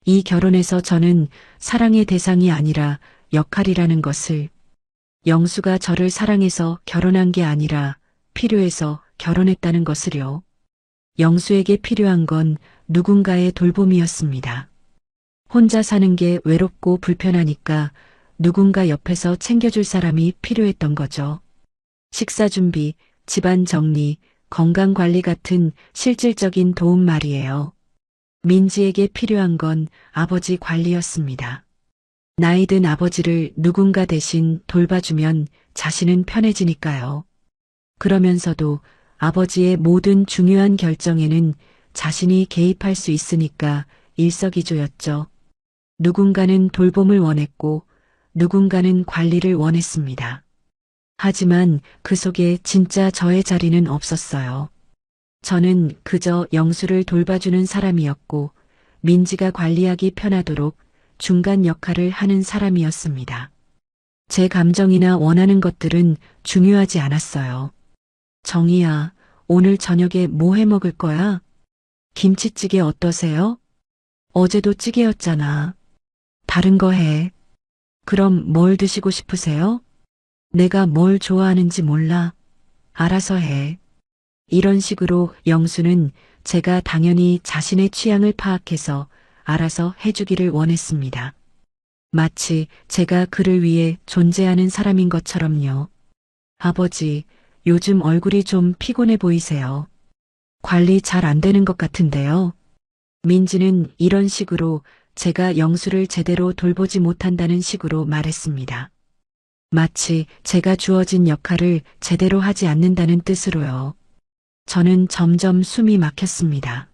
이 결혼에서 저는 사랑의 대상이 아니라 역할이라는 것을. 영수가 저를 사랑해서 결혼한 게 아니라 필요해서 결혼했다는 것을요. 영수에게 필요한 건 누군가의 돌봄이었습니다. 혼자 사는 게 외롭고 불편하니까 누군가 옆에서 챙겨줄 사람이 필요했던 거죠. 식사 준비, 집안 정리, 건강 관리 같은 실질적인 도움 말이에요. 민지에게 필요한 건 아버지 관리였습니다. 나이 든 아버지를 누군가 대신 돌봐주면 자신은 편해지니까요. 그러면서도 아버지의 모든 중요한 결정에는 자신이 개입할 수 있으니까 일석이조였죠. 누군가는 돌봄을 원했고 누군가는 관리를 원했습니다. 하지만 그 속에 진짜 저의 자리는 없었어요. 저는 그저 영수를 돌봐주는 사람이었고 민지가 관리하기 편하도록 중간 역할을 하는 사람이었습니다. 제 감정이나 원하는 것들은 중요하지 않았어요. 정희야, 오늘 저녁에 뭐 해 먹을 거야? 김치찌개 어떠세요? 어제도 찌개였잖아. 다른 거 해. 그럼 뭘 드시고 싶으세요? 내가 뭘 좋아하는지 몰라. 알아서 해. 이런 식으로 영수는 제가 당연히 자신의 취향을 파악해서 알아서 해주기를 원했습니다. 마치 제가 그를 위해 존재하는 사람인 것처럼요. 아버지, 요즘 얼굴이 좀 피곤해 보이세요. 관리 잘 안 되는 것 같은데요. 민지는 이런 식으로 제가 영수를 제대로 돌보지 못한다는 식으로 말했습니다. 마치 제가 주어진 역할을 제대로 하지 않는다는 뜻으로요. 저는 점점 숨이 막혔습니다.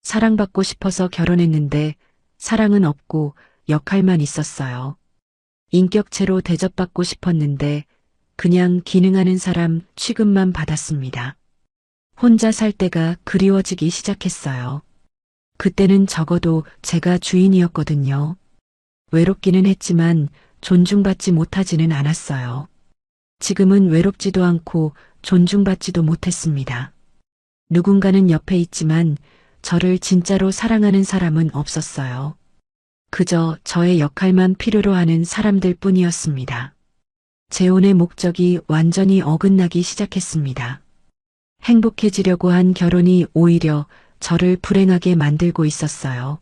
사랑받고 싶어서 결혼했는데 사랑은 없고 역할만 있었어요. 인격체로 대접받고 싶었는데 그냥 기능하는 사람 취급만 받았습니다. 혼자 살 때가 그리워지기 시작했어요. 그때는 적어도 제가 주인이었거든요. 외롭기는 했지만 존중받지 못하지는 않았어요. 지금은 외롭지도 않고 존중받지도 못했습니다. 누군가는 옆에 있지만 저를 진짜로 사랑하는 사람은 없었어요. 그저 저의 역할만 필요로 하는 사람들 뿐이었습니다. 재혼의 목적이 완전히 어긋나기 시작했습니다. 행복해지려고 한 결혼이 오히려 저를 불행하게 만들고 있었어요.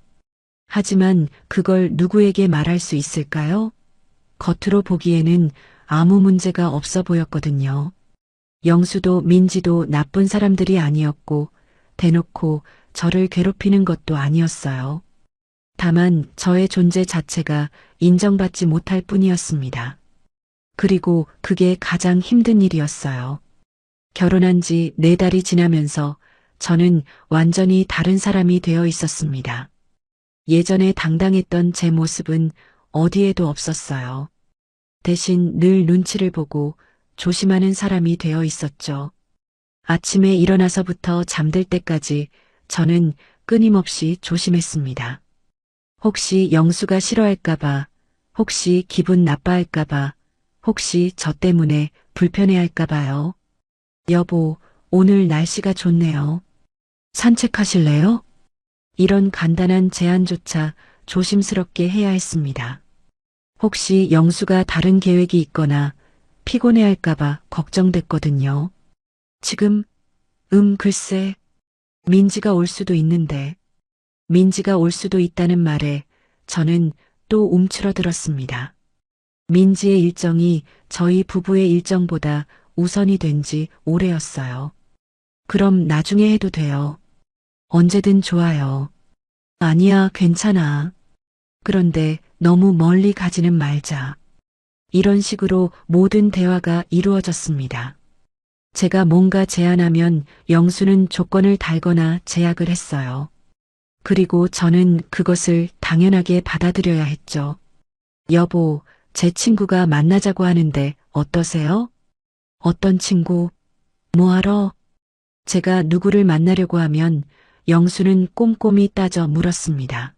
하지만 그걸 누구에게 말할 수 있을까요? 겉으로 보기에는 아무 문제가 없어 보였거든요. 영수도 민지도 나쁜 사람들이 아니었고 대놓고 저를 괴롭히는 것도 아니었어요. 다만 저의 존재 자체가 인정받지 못할 뿐이었습니다. 그리고 그게 가장 힘든 일이었어요. 결혼한 지 4달이 지나면서 저는 완전히 다른 사람이 되어 있었습니다. 예전에 당당했던 제 모습은 어디에도 없었어요. 대신 늘 눈치를 보고 조심하는 사람이 되어 있었죠. 아침에 일어나서부터 잠들 때까지 저는 끊임없이 조심했습니다. 혹시 영수가 싫어할까봐, 혹시 기분 나빠할까봐, 혹시 저 때문에 불편해할까봐요. 여보, 오늘 날씨가 좋네요. 산책하실래요? 이런 간단한 제안조차 조심스럽게 해야 했습니다. 혹시 영수가 다른 계획이 있거나 피곤해할까봐 걱정됐거든요. 지금, 글쎄, 민지가 올 수도 있는데, 민지가 올 수도 있다는 말에 저는 또 움츠러들었습니다. 민지의 일정이 저희 부부의 일정보다 우선이 된 지 오래였어요. 그럼 나중에 해도 돼요. 언제든 좋아요. 아니야, 괜찮아. 그런데 너무 멀리 가지는 말자. 이런 식으로 모든 대화가 이루어졌습니다. 제가 뭔가 제안하면 영수는 조건을 달거나 제약을 했어요. 그리고 저는 그것을 당연하게 받아들여야 했죠. 여보, 제 친구가 만나자고 하는데 어떠세요? 어떤 친구? 뭐하러? 제가 누구를 만나려고 하면 영수는 꼼꼼히 따져 물었습니다.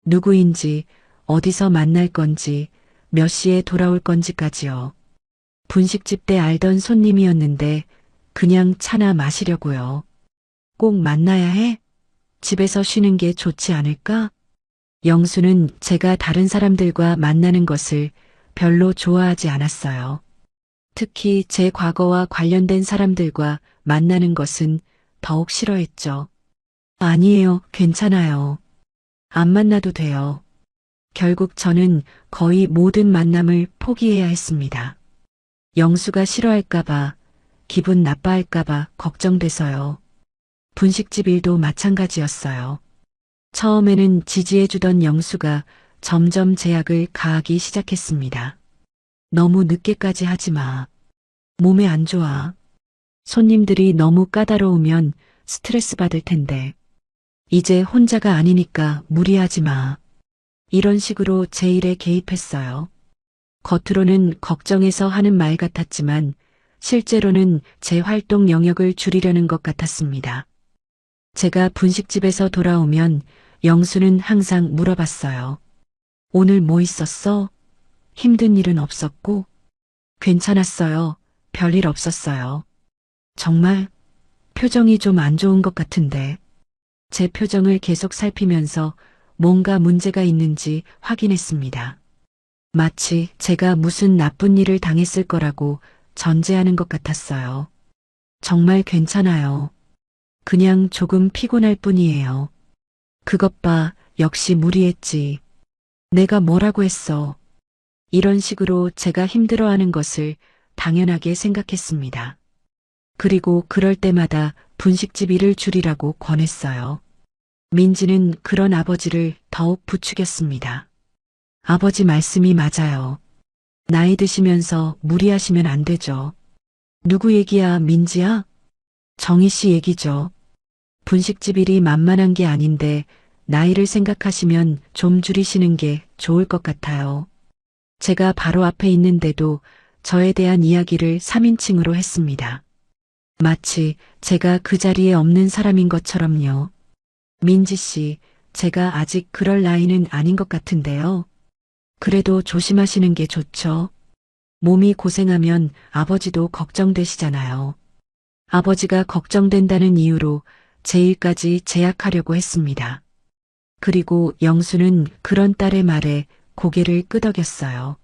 누구인지, 어디서 만날 건지, 몇 시에 돌아올 건지까지요. 분식집 때 알던 손님이었는데 그냥 차나 마시려고요. 꼭 만나야 해? 집에서 쉬는 게 좋지 않을까? 영수는 제가 다른 사람들과 만나는 것을 별로 좋아하지 않았어요. 특히 제 과거와 관련된 사람들과 만나는 것은 더욱 싫어했죠. 아니에요, 괜찮아요. 안 만나도 돼요. 결국 저는 거의 모든 만남을 포기해야 했습니다. 영수가 싫어할까봐, 기분 나빠할까봐 걱정돼서요. 분식집 일도 마찬가지였어요. 처음에는 지지해주던 영수가 점점 제약을 가하기 시작했습니다. 너무 늦게까지 하지 마. 몸에 안 좋아. 손님들이 너무 까다로우면 스트레스 받을 텐데. 이제 혼자가 아니니까 무리하지 마. 이런 식으로 제 일에 개입했어요. 겉으로는 걱정해서 하는 말 같았지만 실제로는 제 활동 영역을 줄이려는 것 같았습니다. 제가 분식집에서 돌아오면 영수는 항상 물어봤어요. 오늘 뭐 있었어? 힘든 일은 없었고? 괜찮았어요. 별일 없었어요. 정말 표정이 좀 안 좋은 것 같은데. 제 표정을 계속 살피면서 뭔가 문제가 있는지 확인했습니다. 마치 제가 무슨 나쁜 일을 당했을 거라고 전제하는 것 같았어요. 정말 괜찮아요. 그냥 조금 피곤할 뿐이에요. 그것 봐, 역시 무리했지. 내가 뭐라고 했어. 이런 식으로 제가 힘들어하는 것을 당연하게 생각했습니다. 그리고 그럴 때마다 분식집 일을 줄이라고 권했어요. 민지는 그런 아버지를 더욱 부추겼습니다. 아버지 말씀이 맞아요. 나이 드시면서 무리하시면 안 되죠. 누구 얘기야, 민지야? 정희 씨 얘기죠. 분식집 일이 만만한 게 아닌데 나이를 생각하시면 좀 줄이시는 게 좋을 것 같아요. 제가 바로 앞에 있는데도 저에 대한 이야기를 3인칭으로 했습니다. 마치 제가 그 자리에 없는 사람인 것처럼요. 민지 씨, 제가 아직 그럴 나이는 아닌 것 같은데요. 그래도 조심하시는 게 좋죠. 몸이 고생하면 아버지도 걱정되시잖아요. 아버지가 걱정된다는 이유로 제 일까지 제약하려고 했습니다. 그리고 영수는 그런 딸의 말에 고개를 끄덕였어요.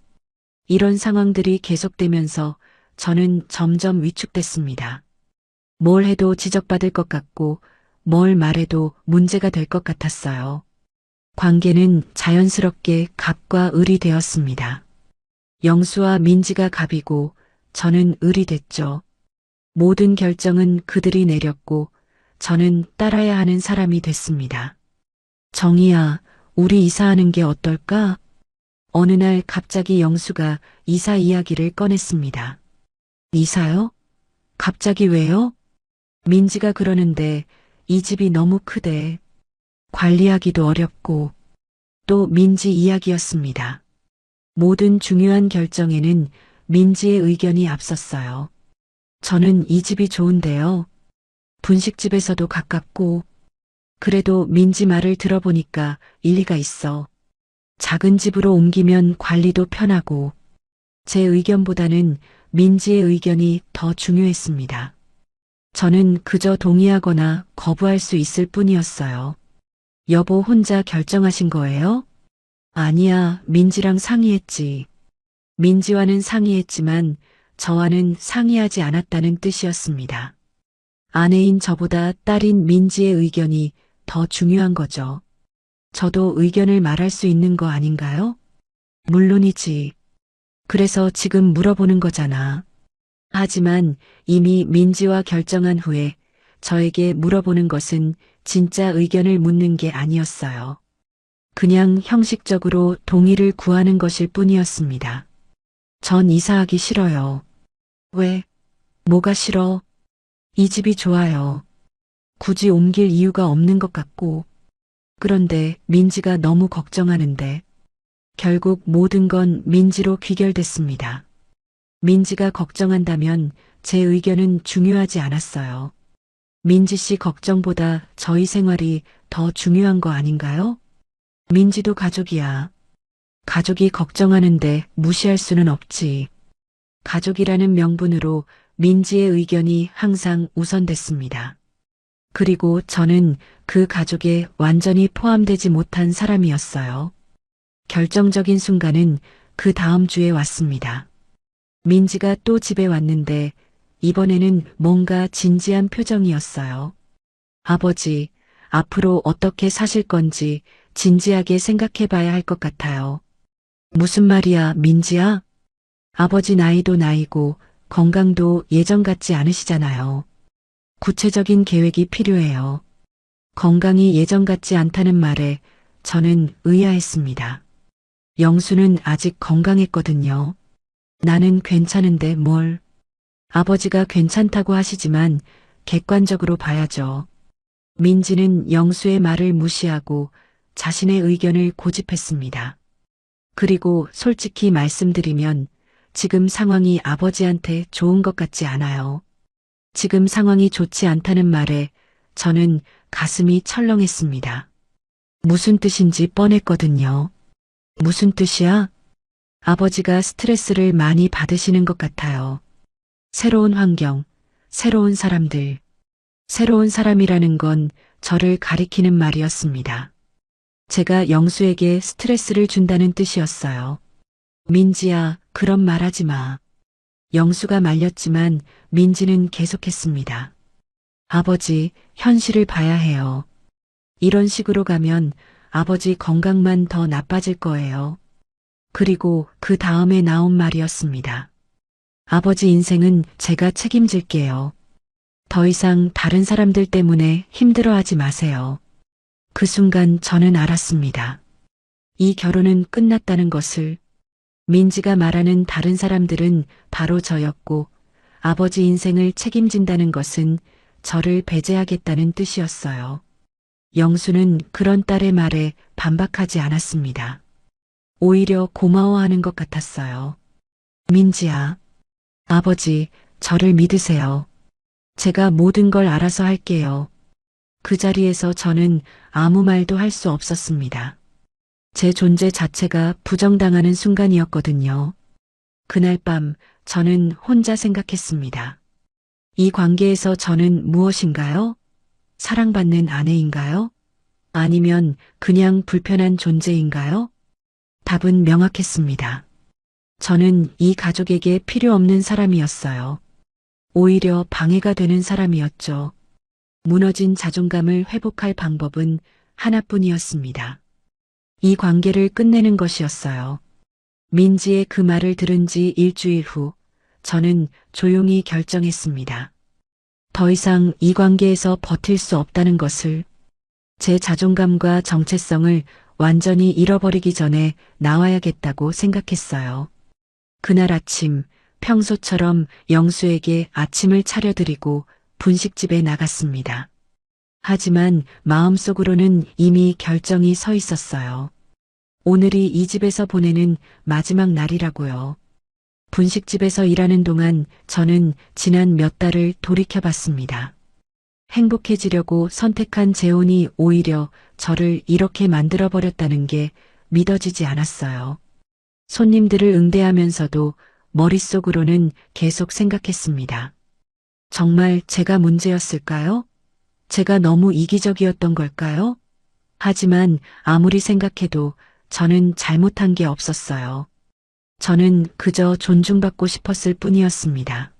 이런 상황들이 계속되면서 저는 점점 위축됐습니다. 뭘 해도 지적받을 것 같고 뭘 말해도 문제가 될 것 같았어요. 관계는 자연스럽게 갑과 을이 되었습니다. 영수와 민지가 갑이고 저는 을이 됐죠. 모든 결정은 그들이 내렸고 저는 따라야 하는 사람이 됐습니다. 정희야, 우리 이사하는 게 어떨까? 어느 날 갑자기 영수가 이사 이야기를 꺼냈습니다. 이사요? 갑자기 왜요? 민지가 그러는데 이 집이 너무 크대. 관리하기도 어렵고 또 민지 이야기였습니다. 모든 중요한 결정에는 민지의 의견이 앞섰어요. 저는 이 집이 좋은데요. 분식집에서도 가깝고 그래도 민지 말을 들어보니까 일리가 있어. 작은 집으로 옮기면 관리도 편하고 제 의견보다는 민지의 의견이 더 중요했습니다. 저는 그저 동의하거나 거부할 수 있을 뿐이었어요. 여보 혼자 결정하신 거예요? 아니야, 민지랑 상의했지. 민지와는 상의했지만 저와는 상의하지 않았다는 뜻이었습니다. 아내인 저보다 딸인 민지의 의견이 더 중요한 거죠. 저도 의견을 말할 수 있는 거 아닌가요? 물론이지. 그래서 지금 물어보는 거잖아. 하지만 이미 민지와 결정한 후에 저에게 물어보는 것은 진짜 의견을 묻는 게 아니었어요. 그냥 형식적으로 동의를 구하는 것일 뿐이었습니다. 전 이사하기 싫어요. 왜? 뭐가 싫어? 이 집이 좋아요. 굳이 옮길 이유가 없는 것 같고. 그런데 민지가 너무 걱정하는데 결국 모든 건 민지로 귀결됐습니다. 민지가 걱정한다면 제 의견은 중요하지 않았어요. 민지 씨 걱정보다 저희 생활이 더 중요한 거 아닌가요? 민지도 가족이야. 가족이 걱정하는데 무시할 수는 없지. 가족이라는 명분으로 민지의 의견이 항상 우선됐습니다. 그리고 저는 그 가족에 완전히 포함되지 못한 사람이었어요. 결정적인 순간은 그 다음 주에 왔습니다. 민지가 또 집에 왔는데 이번에는 뭔가 진지한 표정이었어요. 아버지, 앞으로 어떻게 사실 건지 진지하게 생각해 봐야 할 것 같아요. 무슨 말이야, 민지야? 아버지 나이도 나이고 건강도 예전 같지 않으시잖아요. 구체적인 계획이 필요해요. 건강이 예전 같지 않다는 말에 저는 의아했습니다. 영수는 아직 건강했거든요. 나는 괜찮은데 뭘. 아버지가 괜찮다고 하시지만 객관적으로 봐야죠. 민지는 영수의 말을 무시하고 자신의 의견을 고집했습니다. 그리고 솔직히 말씀드리면 지금 상황이 아버지한테 좋은 것 같지 않아요. 지금 상황이 좋지 않다는 말에 저는 가슴이 철렁했습니다. 무슨 뜻인지 뻔했거든요. 무슨 뜻이야? 아버지가 스트레스를 많이 받으시는 것 같아요. 새로운 환경, 새로운 사람들. 새로운 사람이라는 건 저를 가리키는 말이었습니다. 제가 영수에게 스트레스를 준다는 뜻이었어요. 민지야, 그런 말 하지 마. 영수가 말렸지만 민지는 계속했습니다. 아버지, 현실을 봐야 해요. 이런 식으로 가면 아버지 건강만 더 나빠질 거예요. 그리고 그 다음에 나온 말이었습니다. 아버지 인생은 제가 책임질게요. 더 이상 다른 사람들 때문에 힘들어하지 마세요. 그 순간 저는 알았습니다. 이 결혼은 끝났다는 것을. 민지가 말하는 다른 사람들은 바로 저였고 아버지 인생을 책임진다는 것은 저를 배제하겠다는 뜻이었어요. 영수는 그런 딸의 말에 반박하지 않았습니다. 오히려 고마워하는 것 같았어요. 민지야, 아버지, 저를 믿으세요. 제가 모든 걸 알아서 할게요. 그 자리에서 저는 아무 말도 할 수 없었습니다. 제 존재 자체가 부정당하는 순간이었거든요. 그날 밤 저는 혼자 생각했습니다. 이 관계에서 저는 무엇인가요? 사랑받는 아내인가요? 아니면 그냥 불편한 존재인가요? 답은 명확했습니다. 저는 이 가족에게 필요 없는 사람이었어요. 오히려 방해가 되는 사람이었죠. 무너진 자존감을 회복할 방법은 하나뿐이었습니다. 이 관계를 끝내는 것이었어요. 민지의 그 말을 들은 지 일주일 후, 저는 조용히 결정했습니다. 더 이상 이 관계에서 버틸 수 없다는 것을, 제 자존감과 정체성을 완전히 잃어버리기 전에 나와야겠다고 생각했어요. 그날 아침, 평소처럼 영수에게 아침을 차려드리고 분식집에 나갔습니다. 하지만 마음속으로는 이미 결정이 서 있었어요. 오늘이 이 집에서 보내는 마지막 날이라고요. 분식집에서 일하는 동안 저는 지난 몇 달을 돌이켜봤습니다. 행복해지려고 선택한 재혼이 오히려 저를 이렇게 만들어버렸다는 게 믿어지지 않았어요. 손님들을 응대하면서도 머릿속으로는 계속 생각했습니다. 정말 제가 문제였을까요? 제가 너무 이기적이었던 걸까요? 하지만 아무리 생각해도 저는 잘못한 게 없었어요. 저는 그저 존중받고 싶었을 뿐이었습니다.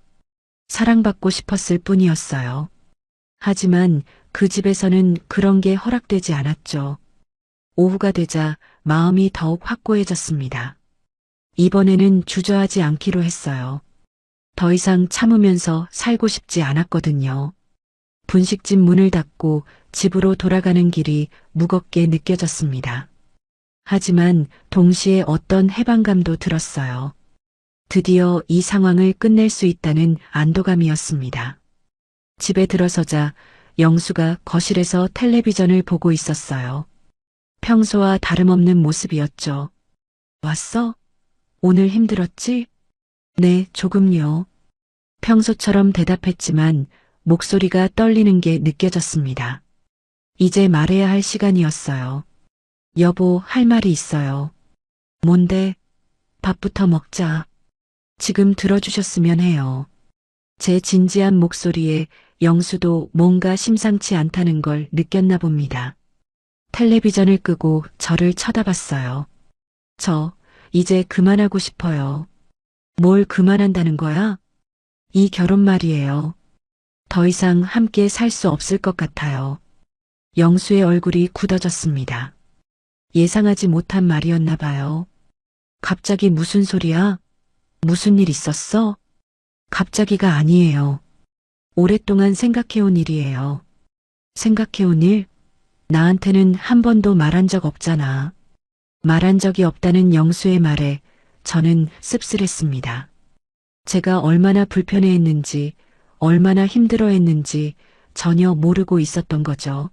사랑받고 싶었을 뿐이었어요. 하지만 그 집에서는 그런 게 허락되지 않았죠. 오후가 되자 마음이 더욱 확고해졌습니다. 이번에는 주저하지 않기로 했어요. 더 이상 참으면서 살고 싶지 않았거든요. 분식집 문을 닫고 집으로 돌아가는 길이 무겁게 느껴졌습니다. 하지만 동시에 어떤 해방감도 들었어요. 드디어 이 상황을 끝낼 수 있다는 안도감이었습니다. 집에 들어서자 영수가 거실에서 텔레비전을 보고 있었어요. 평소와 다름없는 모습이었죠. 왔어? 오늘 힘들었지? 네, 조금요. 평소처럼 대답했지만 목소리가 떨리는 게 느껴졌습니다. 이제 말해야 할 시간이었어요. 여보, 할 말이 있어요. 뭔데? 밥부터 먹자. 지금 들어주셨으면 해요. 제 진지한 목소리에 영수도 뭔가 심상치 않다는 걸 느꼈나 봅니다. 텔레비전을 끄고 저를 쳐다봤어요. 저, 이제 그만하고 싶어요. 뭘 그만한다는 거야? 이 결혼 말이에요. 더 이상 함께 살 수 없을 것 같아요. 영수의 얼굴이 굳어졌습니다. 예상하지 못한 말이었나 봐요. 갑자기 무슨 소리야? 무슨 일 있었어? 갑자기가 아니에요. 오랫동안 생각해온 일이에요. 생각해온 일? 나한테는 한 번도 말한 적 없잖아. 말한 적이 없다는 영수의 말에 저는 씁쓸했습니다. 제가 얼마나 불편해했는지, 얼마나 힘들어했는지 전혀 모르고 있었던 거죠.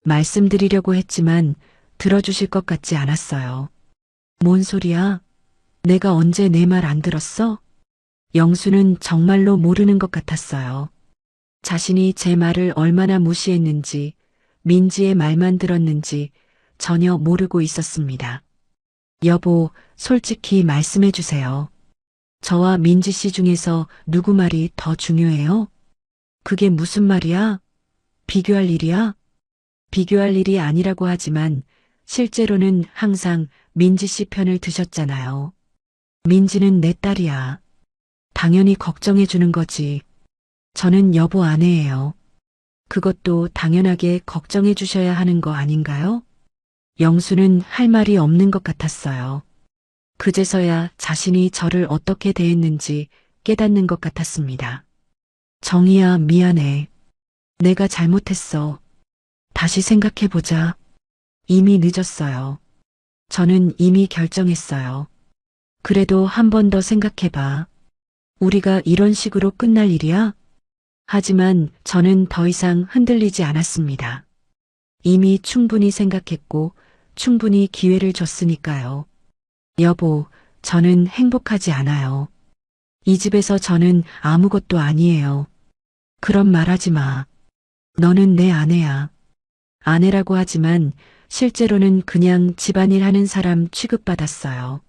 말씀드리려고 했지만 들어주실 것 같지 않았어요. 뭔 소리야? 내가 언제 내 말 안 들었어? 영수는 정말로 모르는 것 같았어요. 자신이 제 말을 얼마나 무시했는지, 민지의 말만 들었는지 전혀 모르고 있었습니다. 여보, 솔직히 말씀해 주세요. 저와 민지 씨 중에서 누구 말이 더 중요해요? 그게 무슨 말이야? 비교할 일이야? 비교할 일이 아니라고 하지만 실제로는 항상 민지 씨 편을 드셨잖아요. 민지는 내 딸이야. 당연히 걱정해 주는 거지. 저는 여보 아내예요. 그것도 당연하게 걱정해 주셔야 하는 거 아닌가요? 영수는 할 말이 없는 것 같았어요. 그제서야 자신이 저를 어떻게 대했는지 깨닫는 것 같았습니다. 정희야, 미안해. 내가 잘못했어. 다시 생각해보자. 이미 늦었어요. 저는 이미 결정했어요. 그래도 한 번 더 생각해봐. 우리가 이런 식으로 끝날 일이야? 하지만 저는 더 이상 흔들리지 않았습니다. 이미 충분히 생각했고 충분히 기회를 줬으니까요. 여보, 저는 행복하지 않아요. 이 집에서 저는 아무것도 아니에요. 그런 말하지 마. 너는 내 아내야. 아내라고 하지만 실제로는 그냥 집안일 하는 사람 취급받았어요.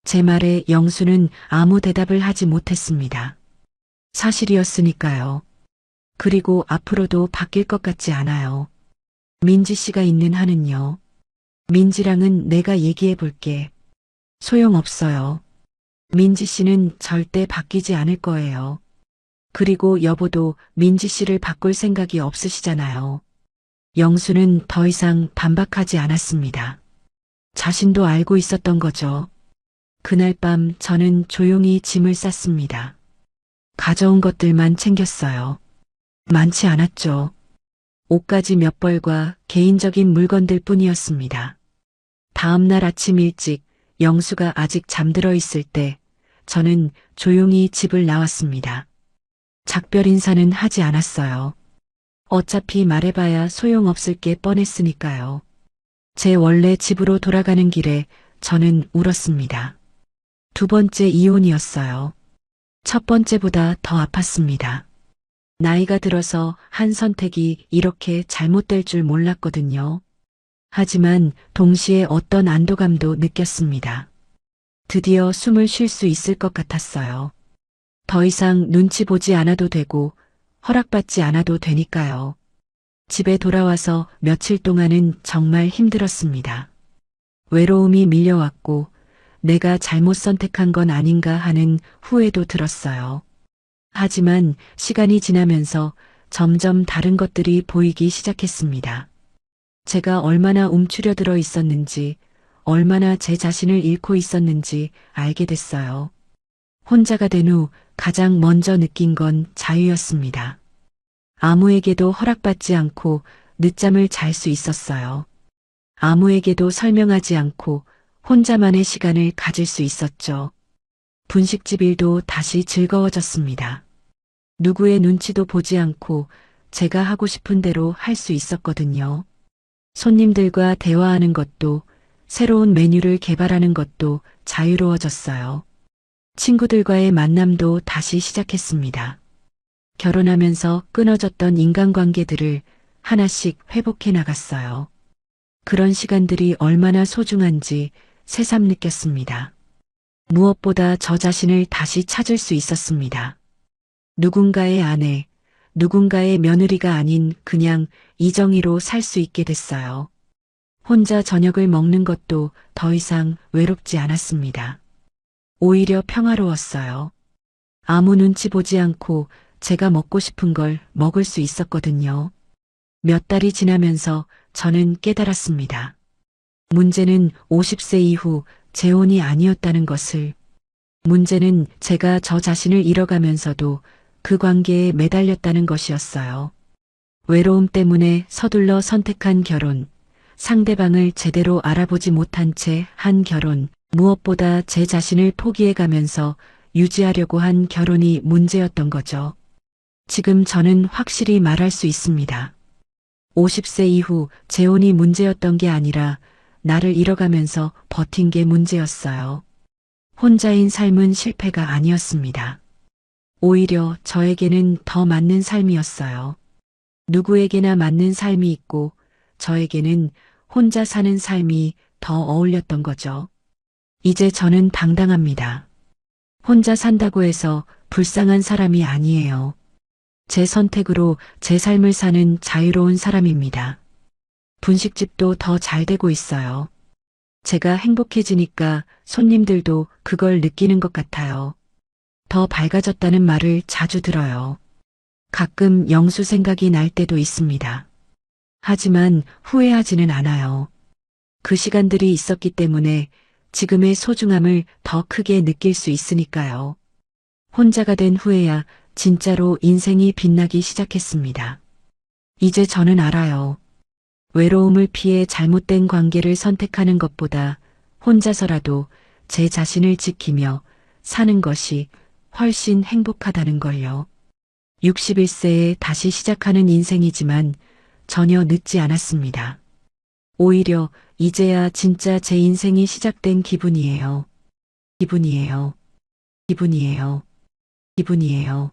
제 말에 영수는 아무 대답을 하지 못했습니다. 사실이었으니까요. 그리고 앞으로도 바뀔 것 같지 않아요. 민지 씨가 있는 한은요. 민지랑은 내가 얘기해 볼게. 소용없어요. 민지 씨는 절대 바뀌지 않을 거예요. 그리고 여보도 민지 씨를 바꿀 생각이 없으시잖아요. 영수는 더 이상 반박하지 않았습니다. 자신도 알고 있었던 거죠. 그날 밤 저는 조용히 짐을 쌌습니다. 가져온 것들만 챙겼어요. 많지 않았죠. 옷가지 몇 벌과 개인적인 물건들 뿐이었습니다. 다음 날 아침 일찍 영수가 아직 잠들어 있을 때 저는 조용히 집을 나왔습니다. 작별 인사는 하지 않았어요. 어차피 말해봐야 소용없을 게 뻔했으니까요. 제 원래 집으로 돌아가는 길에 저는 울었습니다. 두 번째 이혼이었어요. 첫 번째보다 더 아팠습니다. 나이가 들어서 한 선택이 이렇게 잘못될 줄 몰랐거든요. 하지만 동시에 어떤 안도감도 느꼈습니다. 드디어 숨을 쉴 수 있을 것 같았어요. 더 이상 눈치 보지 않아도 되고 허락받지 않아도 되니까요. 집에 돌아와서 며칠 동안은 정말 힘들었습니다. 외로움이 밀려왔고 내가 잘못 선택한 건 아닌가 하는 후회도 들었어요. 하지만 시간이 지나면서 점점 다른 것들이 보이기 시작했습니다. 제가 얼마나 움츠려들어 있었는지, 얼마나 제 자신을 잃고 있었는지 알게 됐어요. 혼자가 된 후 가장 먼저 느낀 건 자유였습니다. 아무에게도 허락받지 않고 늦잠을 잘 수 있었어요. 아무에게도 설명하지 않고 혼자만의 시간을 가질 수 있었죠. 분식집 일도 다시 즐거워졌습니다. 누구의 눈치도 보지 않고 제가 하고 싶은 대로 할 수 있었거든요. 손님들과 대화하는 것도 새로운 메뉴를 개발하는 것도 자유로워졌어요. 친구들과의 만남도 다시 시작했습니다. 결혼하면서 끊어졌던 인간관계들을 하나씩 회복해 나갔어요. 그런 시간들이 얼마나 소중한지 새삼 느꼈습니다. 무엇보다 저 자신을 다시 찾을 수 있었습니다. 누군가의 아내, 누군가의 며느리가 아닌 그냥 이정희로 살 수 있게 됐어요. 혼자 저녁을 먹는 것도 더 이상 외롭지 않았습니다. 오히려 평화로웠어요. 아무 눈치 보지 않고 제가 먹고 싶은 걸 먹을 수 있었거든요. 몇 달이 지나면서 저는 깨달았습니다. 문제는 50세 이후 재혼이 아니었다는 것을. 문제는 제가 저 자신을 잃어가면서도 그 관계에 매달렸다는 것이었어요. 외로움 때문에 서둘러 선택한 결혼, 상대방을 제대로 알아보지 못한 채 한 결혼, 무엇보다 제 자신을 포기해가면서 유지하려고 한 결혼이 문제였던 거죠. 지금 저는 확실히 말할 수 있습니다. 50세 이후 재혼이 문제였던 게 아니라 나를 잃어가면서 버틴 게 문제였어요. 혼자인 삶은 실패가 아니었습니다. 오히려 저에게는 더 맞는 삶이었어요. 누구에게나 맞는 삶이 있고 저에게는 혼자 사는 삶이 더 어울렸던 거죠. 이제 저는 당당합니다. 혼자 산다고 해서 불쌍한 사람이 아니에요. 제 선택으로 제 삶을 사는 자유로운 사람입니다. 분식집도 더 잘 되고 있어요. 제가 행복해지니까 손님들도 그걸 느끼는 것 같아요. 더 밝아졌다는 말을 자주 들어요. 가끔 영수 생각이 날 때도 있습니다. 하지만 후회하지는 않아요. 그 시간들이 있었기 때문에 지금의 소중함을 더 크게 느낄 수 있으니까요. 혼자가 된 후에야 진짜로 인생이 빛나기 시작했습니다. 이제 저는 알아요. 외로움을 피해 잘못된 관계를 선택하는 것보다 혼자서라도 제 자신을 지키며 사는 것이 훨씬 행복하다는 걸요. 61세에 다시 시작하는 인생이지만 전혀 늦지 않았습니다. 오히려 이제야 진짜 제 인생이 시작된 기분이에요. 기분이에요. 기분이에요. 기분이에요.